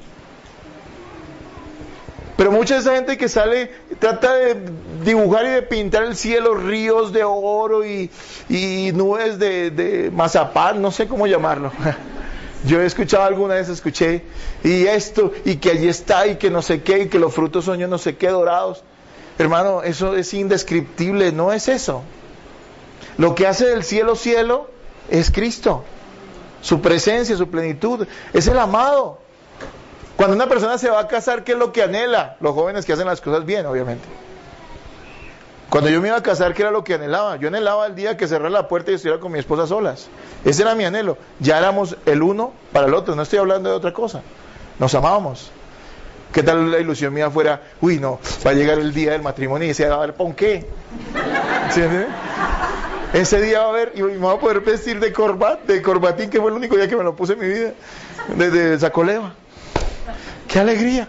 Pero mucha de esa gente que sale trata de dibujar y de pintar el cielo, ríos de oro y nubes de mazapán, no sé cómo llamarlo. Yo he escuchado alguna vez, y esto, y que allí está, y que no sé qué, y que los frutos son yo no sé qué, dorados. Hermano, eso es indescriptible, no es eso. Lo que hace del cielo cielo es Cristo. Su presencia, su plenitud, es el amado. Cuando una persona se va a casar, ¿qué es lo que anhela? Los jóvenes que hacen las cosas bien, obviamente. Cuando yo me iba a casar, ¿qué era lo que anhelaba? Yo anhelaba el día que cerrara la puerta y estuviera con mi esposa solas. Ese era mi anhelo. Ya éramos el uno para el otro, no estoy hablando de otra cosa. Nos amábamos. ¿Qué tal la ilusión mía fuera, uy no, va a llegar el día del matrimonio y se va a ver, ¿pon qué? ¿Sí? Ese día va a haber, y me voy a poder vestir de corbatín, que fue el único día que me lo puse en mi vida, de sacoleva. ¡Qué alegría!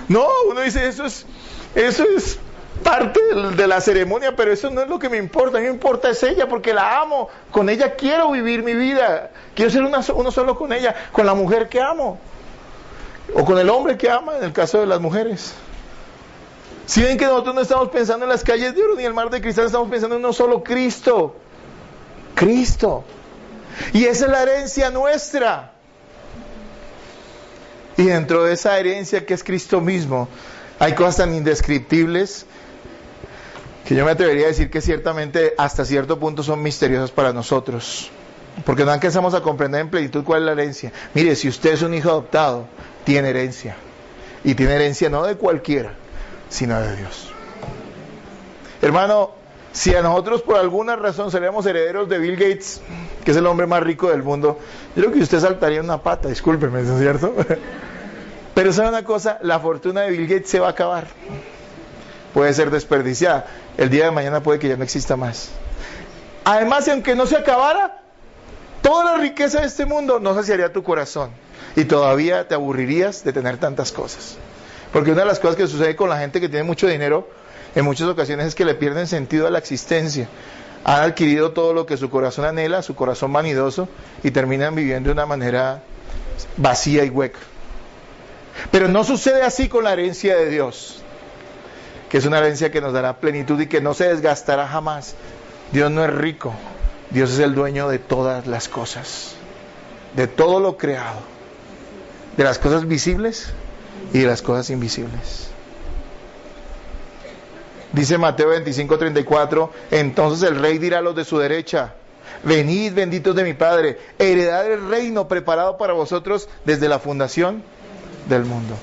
No, uno dice, eso es parte de la ceremonia, pero eso no es lo que me importa. A mí me importa es ella, porque la amo. Con ella quiero vivir mi vida. Quiero ser uno solo con ella, con la mujer que amo. O con el hombre que ama, en el caso de las mujeres. Si ven que nosotros no estamos pensando en las calles de oro ni en el mar de cristal, estamos pensando en uno solo, Cristo. Cristo. Y esa es la herencia nuestra. Y dentro de esa herencia que es Cristo mismo, hay cosas tan indescriptibles que yo me atrevería a decir que ciertamente hasta cierto punto son misteriosas para nosotros. Porque no alcanzamos a comprender en plenitud cuál es la herencia. Mire, si usted es un hijo adoptado, tiene herencia. Y tiene herencia no de cualquiera, sino de Dios. Hermano, si a nosotros por alguna razón seríamos herederos de Bill Gates, que es el hombre más rico del mundo, yo creo que usted saltaría una pata, discúlpeme, ¿no es cierto? Pero ¿sabe una cosa? La fortuna de Bill Gates se va a acabar. Puede ser desperdiciada. El día de mañana puede que ya no exista más. Además, aunque no se acabara, toda la riqueza de este mundo no saciaría tu corazón. Y todavía te aburrirías de tener tantas cosas. Porque una de las cosas que sucede con la gente que tiene mucho dinero, en muchas ocasiones es que le pierden sentido a la existencia. Han adquirido todo lo que su corazón anhela, su corazón vanidoso, y terminan viviendo de una manera vacía y hueca. Pero no sucede así con la herencia de Dios, que es una herencia que nos dará plenitud y que no se desgastará jamás. Dios no es rico, Dios es el dueño de todas las cosas, de todo lo creado, de las cosas visibles y de las cosas invisibles. Dice Mateo 25:34, entonces el rey dirá a los de su derecha, venid benditos de mi Padre, heredad el reino preparado para vosotros desde la fundación del mundo.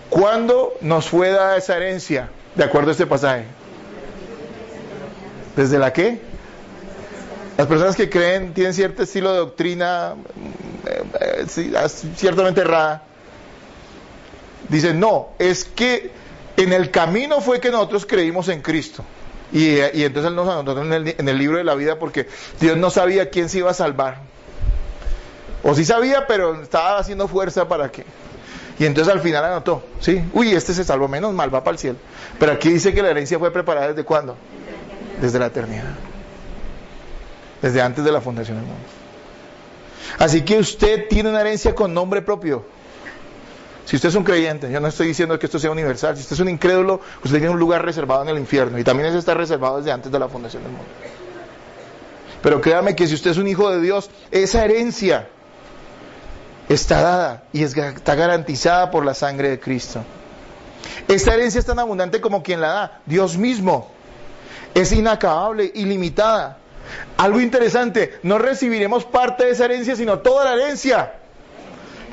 ¿Cuándo nos fue dada esa herencia? De acuerdo a este pasaje. ¿Desde la qué? Las personas que creen tienen cierto estilo de doctrina ciertamente errada. Dicen, no, es que en el camino fue que nosotros creímos en Cristo. Y entonces Él nos anotó en el libro de la vida porque Dios no sabía quién se iba a salvar. O sí sabía, pero estaba haciendo fuerza para que... Y entonces al final anotó, ¿sí? Uy, este se salvó, menos mal, va para el cielo. Pero aquí dice que la herencia fue preparada ¿desde cuándo? Desde la eternidad. Desde antes de la fundación del mundo. Así que usted tiene una herencia con nombre propio. Si usted es un creyente, yo no estoy diciendo que esto sea universal. Si usted es un incrédulo, usted tiene un lugar reservado en el infierno. Y también ese está reservado desde antes de la fundación del mundo. Pero créame que si usted es un hijo de Dios, esa herencia está dada y está garantizada por la sangre de Cristo. Esta herencia es tan abundante como quien la da, Dios mismo. Es inacabable, ilimitada. Algo interesante, no recibiremos parte de esa herencia, sino toda la herencia.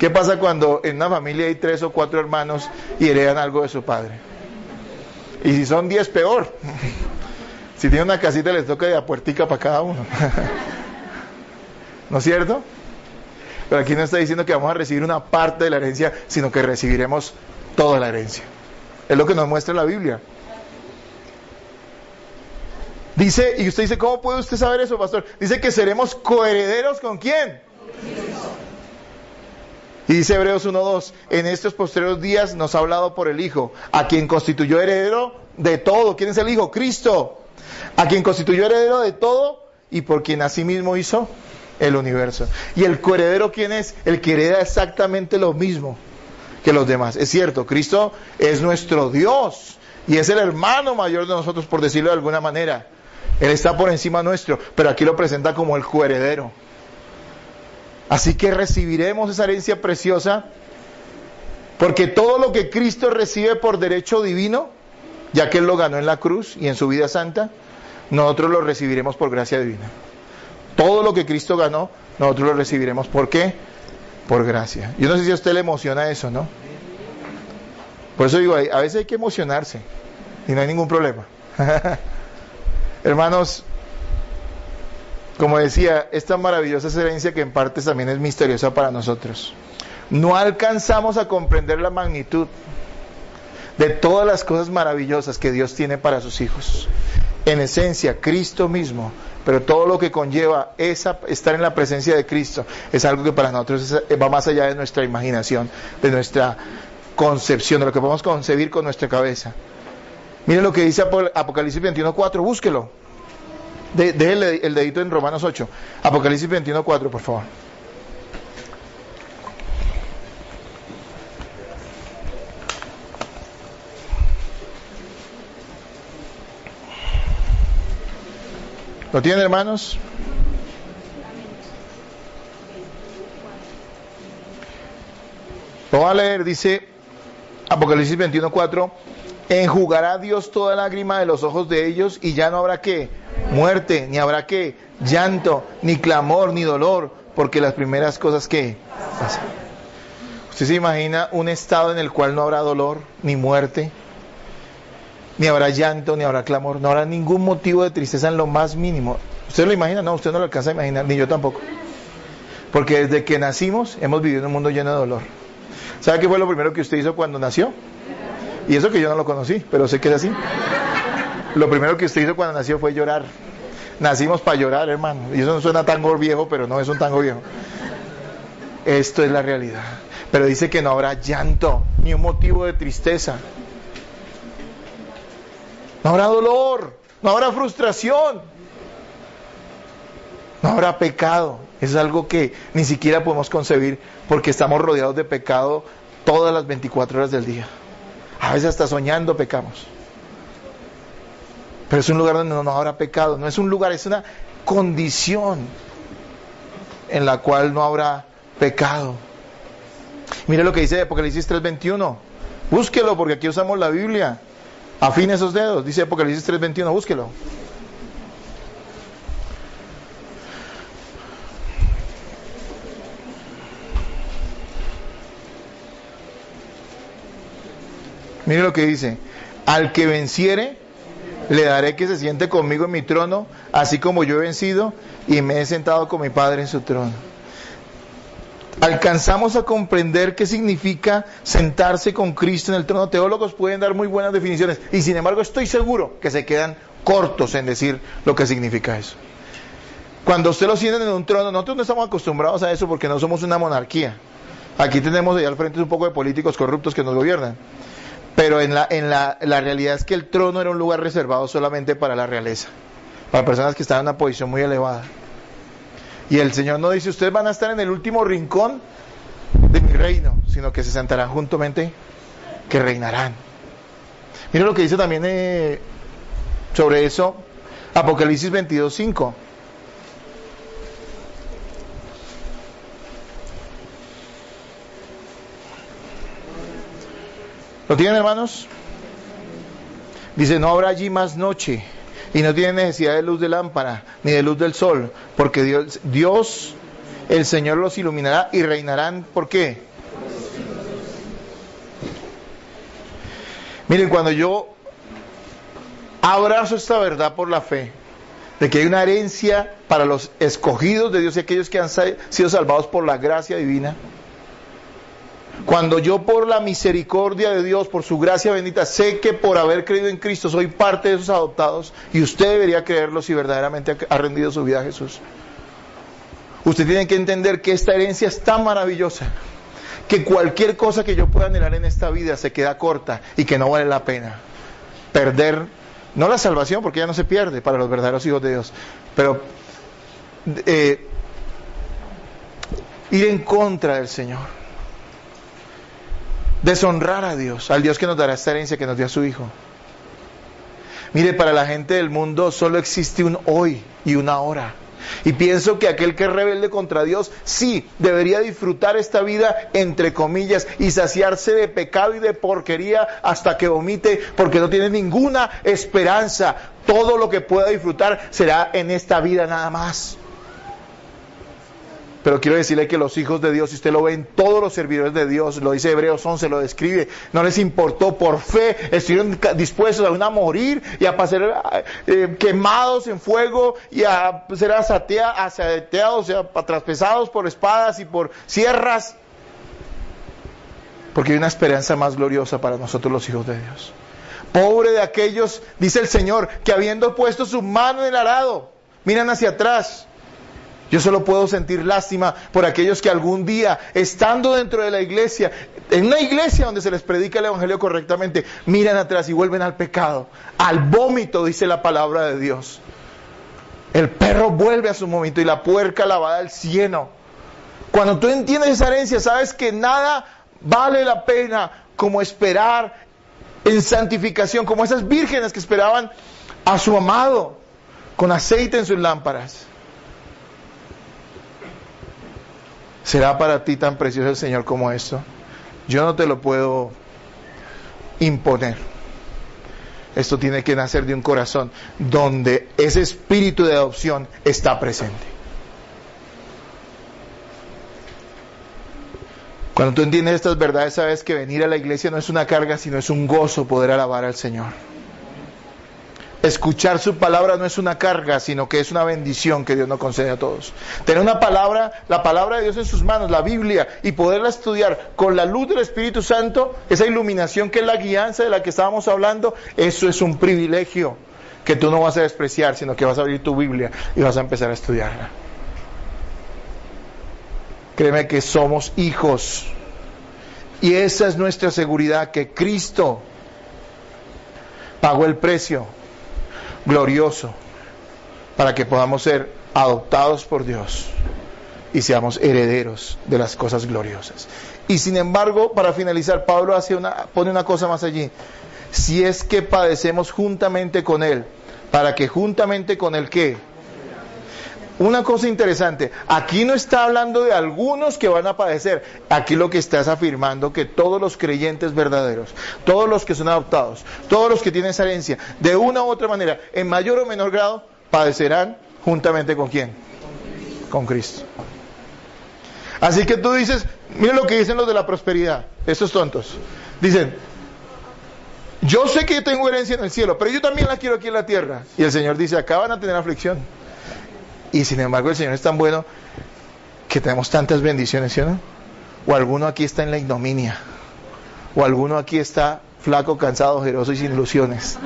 ¿Qué pasa cuando en una familia hay 3 o 4 hermanos y heredan algo de su padre? Y si son 10, peor. Si tienen una casita, les toca de a puertica para cada uno. ¿No es cierto? Pero aquí no está diciendo que vamos a recibir una parte de la herencia, sino que recibiremos toda la herencia. Es lo que nos muestra la Biblia. Dice, y usted dice, ¿cómo puede usted saber eso, pastor? Dice que seremos coherederos ¿con quién? Y dice Hebreos 1:2, en estos posteriores días nos ha hablado por el Hijo, a quien constituyó heredero de todo. ¿Quién es el Hijo? Cristo. A quien constituyó heredero de todo y por quien asimismo hizo el universo. ¿Y el coheredero quién es? El que hereda exactamente lo mismo que los demás. Es cierto, Cristo es nuestro Dios y es el hermano mayor de nosotros, por decirlo de alguna manera. Él está por encima nuestro, pero aquí lo presenta como el coheredero. Así que recibiremos esa herencia preciosa, porque todo lo que Cristo recibe por derecho divino, ya que Él lo ganó en la cruz y en su vida santa, nosotros lo recibiremos por gracia divina. Todo lo que Cristo ganó, nosotros lo recibiremos. ¿Por qué? Por gracia. Yo no sé si a usted le emociona eso, ¿no? Por eso digo, a veces hay que emocionarse y no hay ningún problema. Hermanos, como decía, esta maravillosa herencia que en parte también es misteriosa para nosotros. No alcanzamos a comprender la magnitud de todas las cosas maravillosas que Dios tiene para sus hijos. En esencia, Cristo mismo, pero todo lo que conlleva estar en la presencia de Cristo es algo que para nosotros va más allá de nuestra imaginación, de nuestra concepción, de lo que podemos concebir con nuestra cabeza. Miren lo que dice Apocalipsis 21:4, búsquelo. Déjele el dedito en Romanos 8. Apocalipsis 21:4, por favor. ¿Lo tienen, hermanos? Lo voy a leer, dice Apocalipsis 21:4. Enjugará Dios toda lágrima de los ojos de ellos, y ya no habrá ¿qué? Muerte, ni habrá ¿qué? Llanto, ni clamor, ni dolor, porque las primeras cosas ¿qué? Pasan. ¿Usted se imagina un estado en el cual no habrá dolor, ni muerte, ni habrá llanto, ni habrá clamor, no habrá ningún motivo de tristeza en lo más mínimo? ¿Usted lo imagina? No, usted no lo alcanza a imaginar, ni yo tampoco. Porque desde que nacimos hemos vivido en un mundo lleno de dolor. ¿Sabe qué fue lo primero que usted hizo cuando nació? Y eso que yo no lo conocí, pero sé que es así. Lo primero que usted hizo cuando nació fue llorar. Nacimos para llorar, hermano. Y eso no suena tango viejo, pero no es un tango viejo. Esto es la realidad. Pero dice que no habrá llanto, ni un motivo de tristeza. No habrá dolor, no habrá frustración, no habrá pecado. Eso es algo que ni siquiera podemos concebir, porque estamos rodeados de pecado todas las 24 horas del día. A veces hasta soñando pecamos. Pero es un lugar donde no habrá pecado. No es un lugar, es una condición en la cual no habrá pecado. Mire lo que dice Apocalipsis 3:21. Búsquelo, porque aquí usamos la Biblia. Afine esos dedos. Dice Apocalipsis 3:21. Búsquelo. Mire lo que dice: al que venciere, le daré que se siente conmigo en mi trono, así como yo he vencido y me he sentado con mi Padre en su trono. Alcanzamos a comprender qué significa sentarse con Cristo en el trono. Teólogos pueden dar muy buenas definiciones, y sin embargo estoy seguro que se quedan cortos en decir lo que significa eso. Cuando usted lo sienten en un trono, nosotros no estamos acostumbrados a eso porque no somos una monarquía. Aquí tenemos allá al frente un poco de políticos corruptos que nos gobiernan. Pero la realidad es que el trono era un lugar reservado solamente para la realeza, para personas que estaban en una posición muy elevada. Y el Señor no dice: ustedes van a estar en el último rincón de mi reino, sino que se sentarán juntamente, que reinarán. Mira lo que dice también sobre eso Apocalipsis 22:5. ¿Lo tienen, hermanos? Dice: no habrá allí más noche, y no tienen necesidad de luz de lámpara, ni de luz del sol, porque Dios, el Señor, los iluminará y reinarán. ¿Por qué? Miren, cuando yo abrazo esta verdad por la fe, de que hay una herencia para los escogidos de Dios y aquellos que han sido salvados por la gracia divina, cuando yo, por la misericordia de Dios, por su gracia bendita, sé que por haber creído en Cristo soy parte de esos adoptados, y usted debería creerlo si verdaderamente ha rendido su vida a Jesús. Usted tiene que entender que esta herencia es tan maravillosa que cualquier cosa que yo pueda anhelar en esta vida se queda corta y que no vale la pena perder, no la salvación, porque ya no se pierde para los verdaderos hijos de Dios, pero ir en contra del Señor, deshonrar a Dios, al Dios que nos dará esta herencia, que nos dio a su Hijo. Mire, para la gente del mundo solo existe un hoy y una ahora. Y pienso que aquel que es rebelde contra Dios, sí, debería disfrutar esta vida, entre comillas, y saciarse de pecado y de porquería hasta que vomite, porque no tiene ninguna esperanza. Todo lo que pueda disfrutar será en esta vida nada más. Pero quiero decirle que los hijos de Dios, si usted lo ve en todos los servidores de Dios, lo dice Hebreos 11, lo describe, no les importó, por fe estuvieron dispuestos aún a morir y a ser quemados en fuego y a ser asaeteados, o sea, traspasados por espadas y por sierras, porque hay una esperanza más gloriosa para nosotros los hijos de Dios. Pobre de aquellos, dice el Señor, que habiendo puesto su mano en el arado, miran hacia atrás. Yo solo puedo sentir lástima por aquellos que algún día, estando dentro de la iglesia, en una iglesia donde se les predica el evangelio correctamente, miran atrás y vuelven al pecado, al vómito, dice la palabra de Dios. El perro vuelve a su vómito y la puerca lavada al cieno. Cuando tú entiendes esa herencia, sabes que nada vale la pena como esperar en santificación, como esas vírgenes que esperaban a su amado con aceite en sus lámparas. ¿Será para ti tan precioso el Señor como esto? Yo no te lo puedo imponer. Esto tiene que nacer de un corazón donde ese espíritu de adopción está presente. Cuando tú entiendes estas verdades, sabes que venir a la iglesia no es una carga, sino es un gozo poder alabar al Señor. Escuchar su palabra no es una carga, sino que es una bendición que Dios nos concede a todos. Tener una palabra, la palabra de Dios en sus manos, la Biblia, y poderla estudiar con la luz del Espíritu Santo, esa iluminación que es la guianza de la que estábamos hablando, eso es un privilegio que tú no vas a despreciar, sino que vas a abrir tu Biblia y vas a empezar a estudiarla. Créeme que somos hijos, y esa es nuestra seguridad, que Cristo pagó el precio glorioso para que podamos ser adoptados por Dios y seamos herederos de las cosas gloriosas. Y sin embargo, para finalizar, Pablo pone una cosa más allí: si es que padecemos juntamente con Él, para que juntamente con Él, ¿qué? Una cosa interesante, aquí no está hablando de algunos que van a padecer, aquí lo que está es afirmando que todos los creyentes verdaderos, todos los que son adoptados, todos los que tienen esa herencia, de una u otra manera, en mayor o menor grado, padecerán juntamente ¿con quién? Con Cristo. Así que tú dices, mira lo que dicen los de la prosperidad, estos tontos, dicen: yo sé que yo tengo herencia en el cielo, pero yo también la quiero aquí en la tierra. Y el Señor dice, acá van a tener aflicción. Y sin embargo el Señor es tan bueno que tenemos tantas bendiciones, ¿sí o no? O alguno aquí está en la ignominia, o alguno aquí está flaco, cansado, ojeroso y sin ilusiones.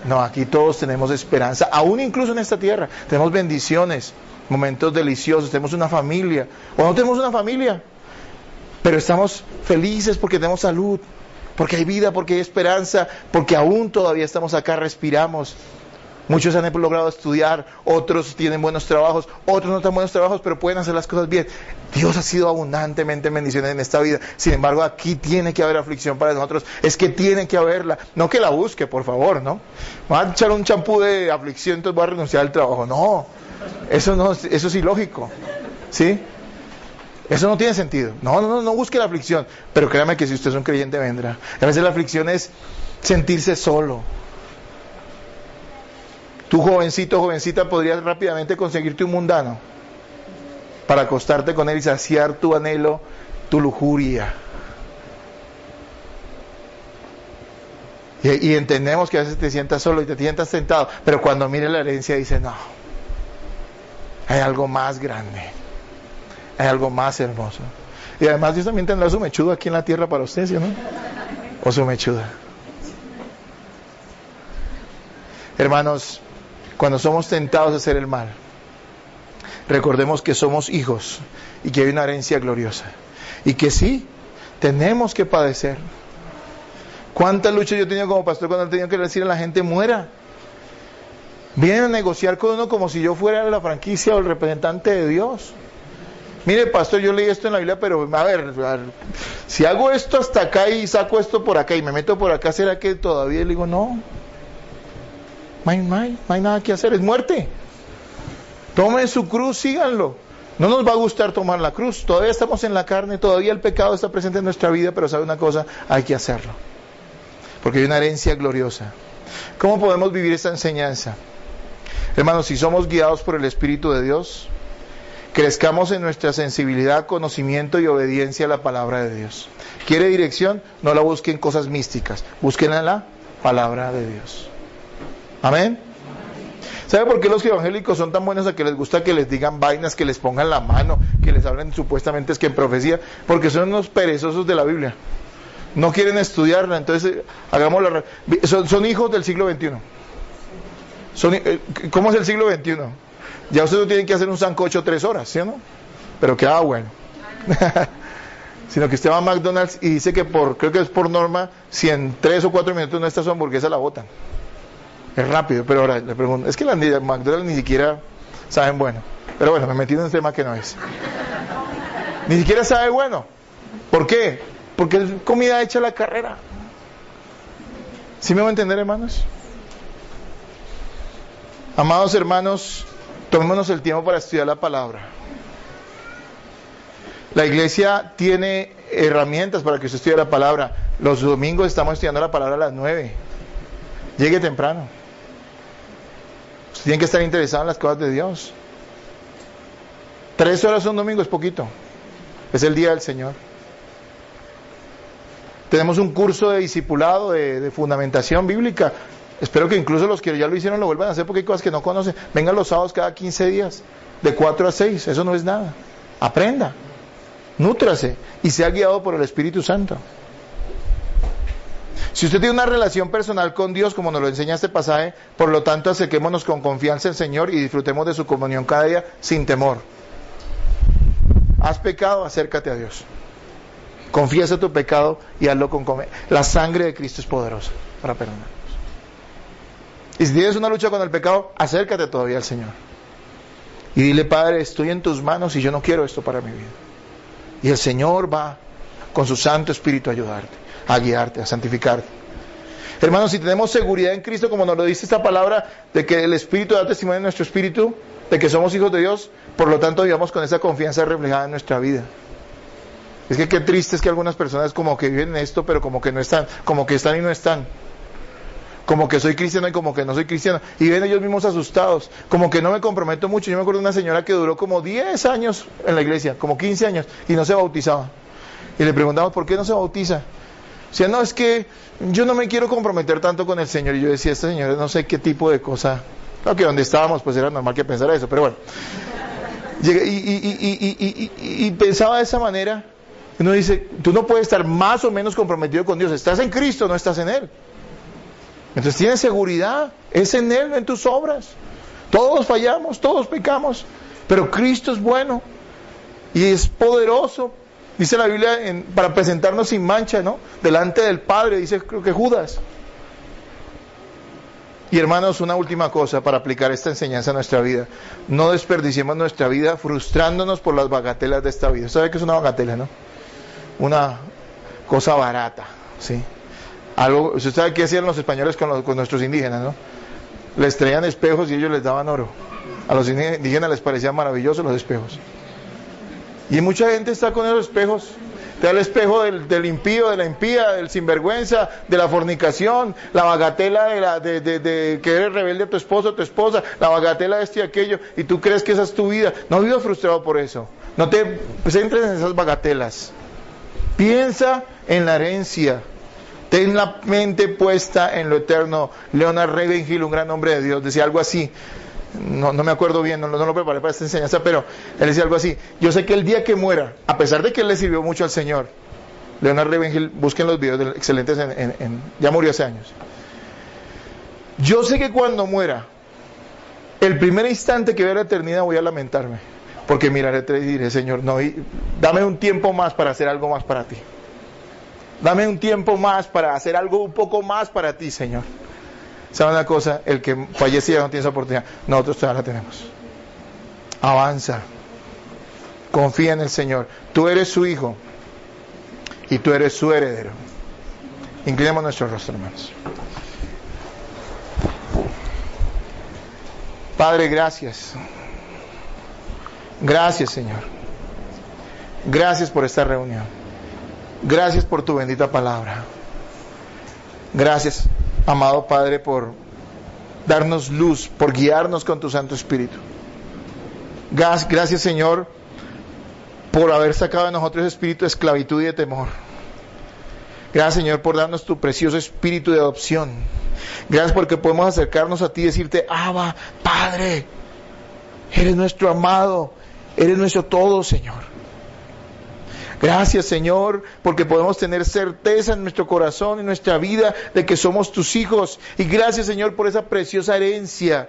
No, aquí todos tenemos esperanza, aún incluso en esta tierra, tenemos bendiciones, momentos deliciosos, tenemos una familia, o no tenemos una familia, pero estamos felices porque tenemos salud, porque hay vida, porque hay esperanza, porque aún todavía estamos acá, respiramos. Muchos han logrado estudiar, otros tienen buenos trabajos, otros no tan buenos trabajos, pero pueden hacer las cosas bien. Dios ha sido abundantemente en bendiciones en esta vida. Sin embargo, aquí tiene que haber aflicción para nosotros. Es que tiene que haberla. No que la busque, por favor, ¿no? Voy a echar un champú de aflicción, entonces voy a renunciar al trabajo. No, eso es ilógico. ¿Sí? Eso no tiene sentido. No busque la aflicción. Pero créame que si usted es un creyente, vendrá. A veces la aflicción es sentirse solo. Tú, jovencito, jovencita, podrías rápidamente conseguirte un mundano para acostarte con él y saciar tu anhelo, tu lujuria. Y entendemos que a veces te sientas solo y te sientas tentado, pero cuando mires la herencia dices, no, hay algo más grande, hay algo más hermoso. Y además Dios también tendrá su mechudo aquí en la tierra para usted, ¿sí o no? O su mechuda. Hermanos, cuando somos tentados a hacer el mal, recordemos que somos hijos y que hay una herencia gloriosa. Y que sí, tenemos que padecer. ¿Cuántas luchas yo he tenido como pastor cuando he tenido que decir a la gente muera? Vienen a negociar con uno como si yo fuera la franquicia o el representante de Dios. Mire, pastor, yo leí esto en la Biblia, pero a ver, si hago esto hasta acá y saco esto por acá y me meto por acá, ¿será que todavía? Le digo, no hay nada que hacer, es muerte. Tomen su cruz, síganlo. No nos va a gustar tomar la cruz, todavía estamos en la carne, todavía el pecado está presente en nuestra vida, pero ¿sabe una cosa? Hay que hacerlo, porque hay una herencia gloriosa. ¿Cómo podemos vivir esta enseñanza? Hermanos, si somos guiados por el Espíritu de Dios, crezcamos en nuestra sensibilidad, conocimiento y obediencia a la palabra de Dios. ¿Quiere dirección? No la busquen en cosas místicas, búsquenla en la palabra de Dios. Amén. ¿Sabe por qué los evangélicos son tan buenos a que les gusta que les digan vainas, que les pongan la mano, que les hablen supuestamente es que en profecía? Porque son unos perezosos de la Biblia. No quieren estudiarla, entonces hagámosla. Son hijos del siglo XXI. ¿Cómo es el siglo XXI? Ya ustedes no tienen que hacer un sancocho 3 horas, ¿sí o no? Pero queda bueno. Sino que usted va a McDonald's y dice que creo que es por norma, si en 3 o 4 minutos no está su hamburguesa, la botan. Es rápido, pero ahora le pregunto, es que las de McDonald's ni siquiera saben bueno. Pero bueno, me metí en un tema que no es. Ni siquiera sabe bueno. ¿Por qué? Porque es comida hecha a la carrera. ¿Sí me va a entender, hermanos? Amados hermanos, tomémonos el tiempo para estudiar la palabra. La iglesia tiene herramientas para que usted estudie la palabra. Los domingos estamos estudiando la palabra a las 9. Llegue temprano. Usted tiene que estar interesado en las cosas de Dios. 3 horas un domingo es poquito. Es el día del Señor. Tenemos un curso de discipulado, de fundamentación bíblica. Espero que incluso los que ya lo hicieron lo vuelvan a hacer, porque hay cosas que no conocen. Vengan los sábados cada 15 días, de 4 a 6. Eso no es nada. Aprenda, nútrase y sea guiado por el Espíritu Santo. Si usted tiene una relación personal con Dios, como nos lo enseña este pasaje, por lo tanto acerquémonos con confianza al Señor y disfrutemos de su comunión cada día sin temor. ¿Has pecado? Acércate a Dios. Confiesa tu pecado y hazlo con confianza. La sangre de Cristo es poderosa para perdonarnos. Y si tienes una lucha con el pecado, acércate todavía al Señor. Y dile, Padre, estoy en tus manos y yo no quiero esto para mi vida. Y el Señor va con su Santo Espíritu a ayudarte, a guiarte, a santificarte. Hermanos, si tenemos seguridad en Cristo, como nos lo dice esta palabra, de que el Espíritu da testimonio en nuestro espíritu, de que somos hijos de Dios, por lo tanto vivamos con esa confianza reflejada en nuestra vida. Es que qué triste es que algunas personas como que viven en esto, pero como que no están, como que están y no están. Como que soy cristiano y como que no soy cristiano. Y ven ellos mismos asustados, como que no me comprometo mucho. Yo me acuerdo de una señora que duró como 10 años en la iglesia, como 15 años, y no se bautizaba. Y le preguntamos, ¿por qué no se bautiza? O sea, no, es que yo no me quiero comprometer tanto con el Señor. Y yo decía, esta señora no sé qué tipo de cosa. Claro que donde estábamos pues era normal que pensara eso, pero bueno. Y pensaba de esa manera. Uno dice, tú no puedes estar más o menos comprometido con Dios. Estás en Cristo, no estás en Él. Entonces tienes seguridad, es en Él, no en tus obras. Todos fallamos, todos pecamos, pero Cristo es bueno y es poderoso. Dice la Biblia para presentarnos sin mancha, ¿no? Delante del Padre, dice creo que Judas. Y hermanos, una última cosa para aplicar esta enseñanza a nuestra vida. No desperdiciemos nuestra vida frustrándonos por las bagatelas de esta vida. ¿Sabe qué es una bagatela, no? Una cosa barata, ¿sí? Algo, usted sabe qué hacían los españoles con nuestros indígenas, ¿no? Les traían espejos y ellos les daban oro. A los indígenas les parecían maravillosos los espejos. Y mucha gente está con esos espejos. Te da el espejo del impío, de la impía, del sinvergüenza, de la fornicación, la bagatela de que eres rebelde a tu esposo o tu esposa, la bagatela de esto y aquello, y tú crees que esa es tu vida. No vivas frustrado por eso. No te centres en esas bagatelas. Piensa en la herencia. Ten la mente puesta en lo eterno. Leonard Ravenhill, un gran hombre de Dios, decía algo así. No me acuerdo bien, no lo preparé para esta enseñanza, pero él decía algo así. Yo sé que el día que muera, a pesar de que él le sirvió mucho al Señor, Leonard Ravenhill, busquen los videos excelentes, ya murió hace años. Yo sé que cuando muera, el primer instante que vea la eternidad voy a lamentarme. porque miraré atrás y diré, Señor, no, dame un tiempo más para hacer algo más para ti. Dame un tiempo más para hacer algo un poco más para ti, Señor. ¿Sabe una cosa? El que fallece ya no tiene esa oportunidad. Nosotros todavía la tenemos. Avanza. Confía en el Señor. Tú eres su hijo y tú eres su heredero. Inclinemos nuestro rostro, hermanos. Padre, gracias. Gracias, Señor. Gracias por esta reunión. Gracias por tu bendita palabra. Gracias, amado Padre, por darnos luz, por guiarnos con tu Santo Espíritu. Gracias, Señor, por haber sacado de nosotros ese espíritu de esclavitud y de temor. Gracias, Señor, por darnos tu precioso espíritu de adopción. Gracias porque podemos acercarnos a ti y decirte, Abba, Padre, eres nuestro amado, eres nuestro todo, Señor. Gracias, Señor, porque podemos tener certeza en nuestro corazón, en nuestra vida, de que somos tus hijos. Y gracias, Señor, por esa preciosa herencia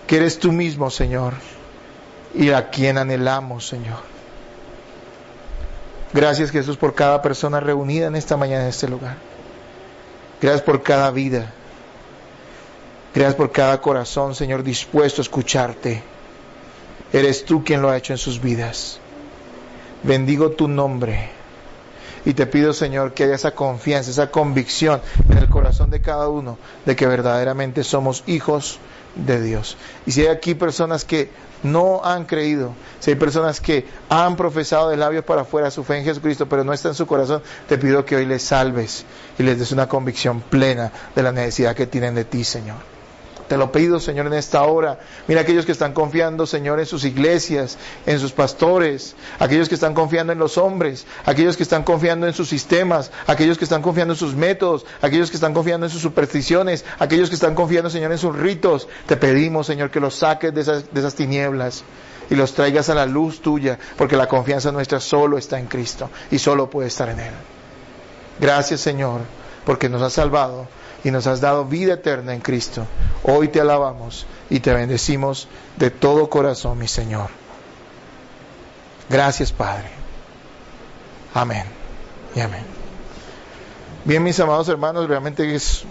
que eres tú mismo, Señor, y a quien anhelamos, Señor. Gracias, Jesús, por cada persona reunida en esta mañana en este lugar. Gracias por cada vida. Gracias por cada corazón, Señor, dispuesto a escucharte. Eres tú quien lo ha hecho en sus vidas. Bendigo tu nombre y te pido, Señor, que haya esa confianza, esa convicción en el corazón de cada uno de que verdaderamente somos hijos de Dios. Y si hay aquí personas que no han creído, si hay personas que han profesado de labios para afuera su fe en Jesucristo, pero no está en su corazón, te pido que hoy les salves y les des una convicción plena de la necesidad que tienen de ti, Señor. Te lo pido, Señor, en esta hora. Mira aquellos que están confiando, Señor, en sus iglesias, en sus pastores, aquellos que están confiando en los hombres, aquellos que están confiando en sus sistemas, aquellos que están confiando en sus métodos, aquellos que están confiando en sus supersticiones, aquellos que están confiando, Señor, en sus ritos. Te pedimos, Señor, que los saques de esas tinieblas y los traigas a la luz tuya, porque la confianza nuestra solo está en Cristo y solo puede estar en Él. Gracias, Señor, porque nos has salvado y nos has dado vida eterna en Cristo. Hoy te alabamos y te bendecimos de todo corazón, mi Señor. Gracias, Padre. Amén y amén. Bien, mis amados hermanos, realmente es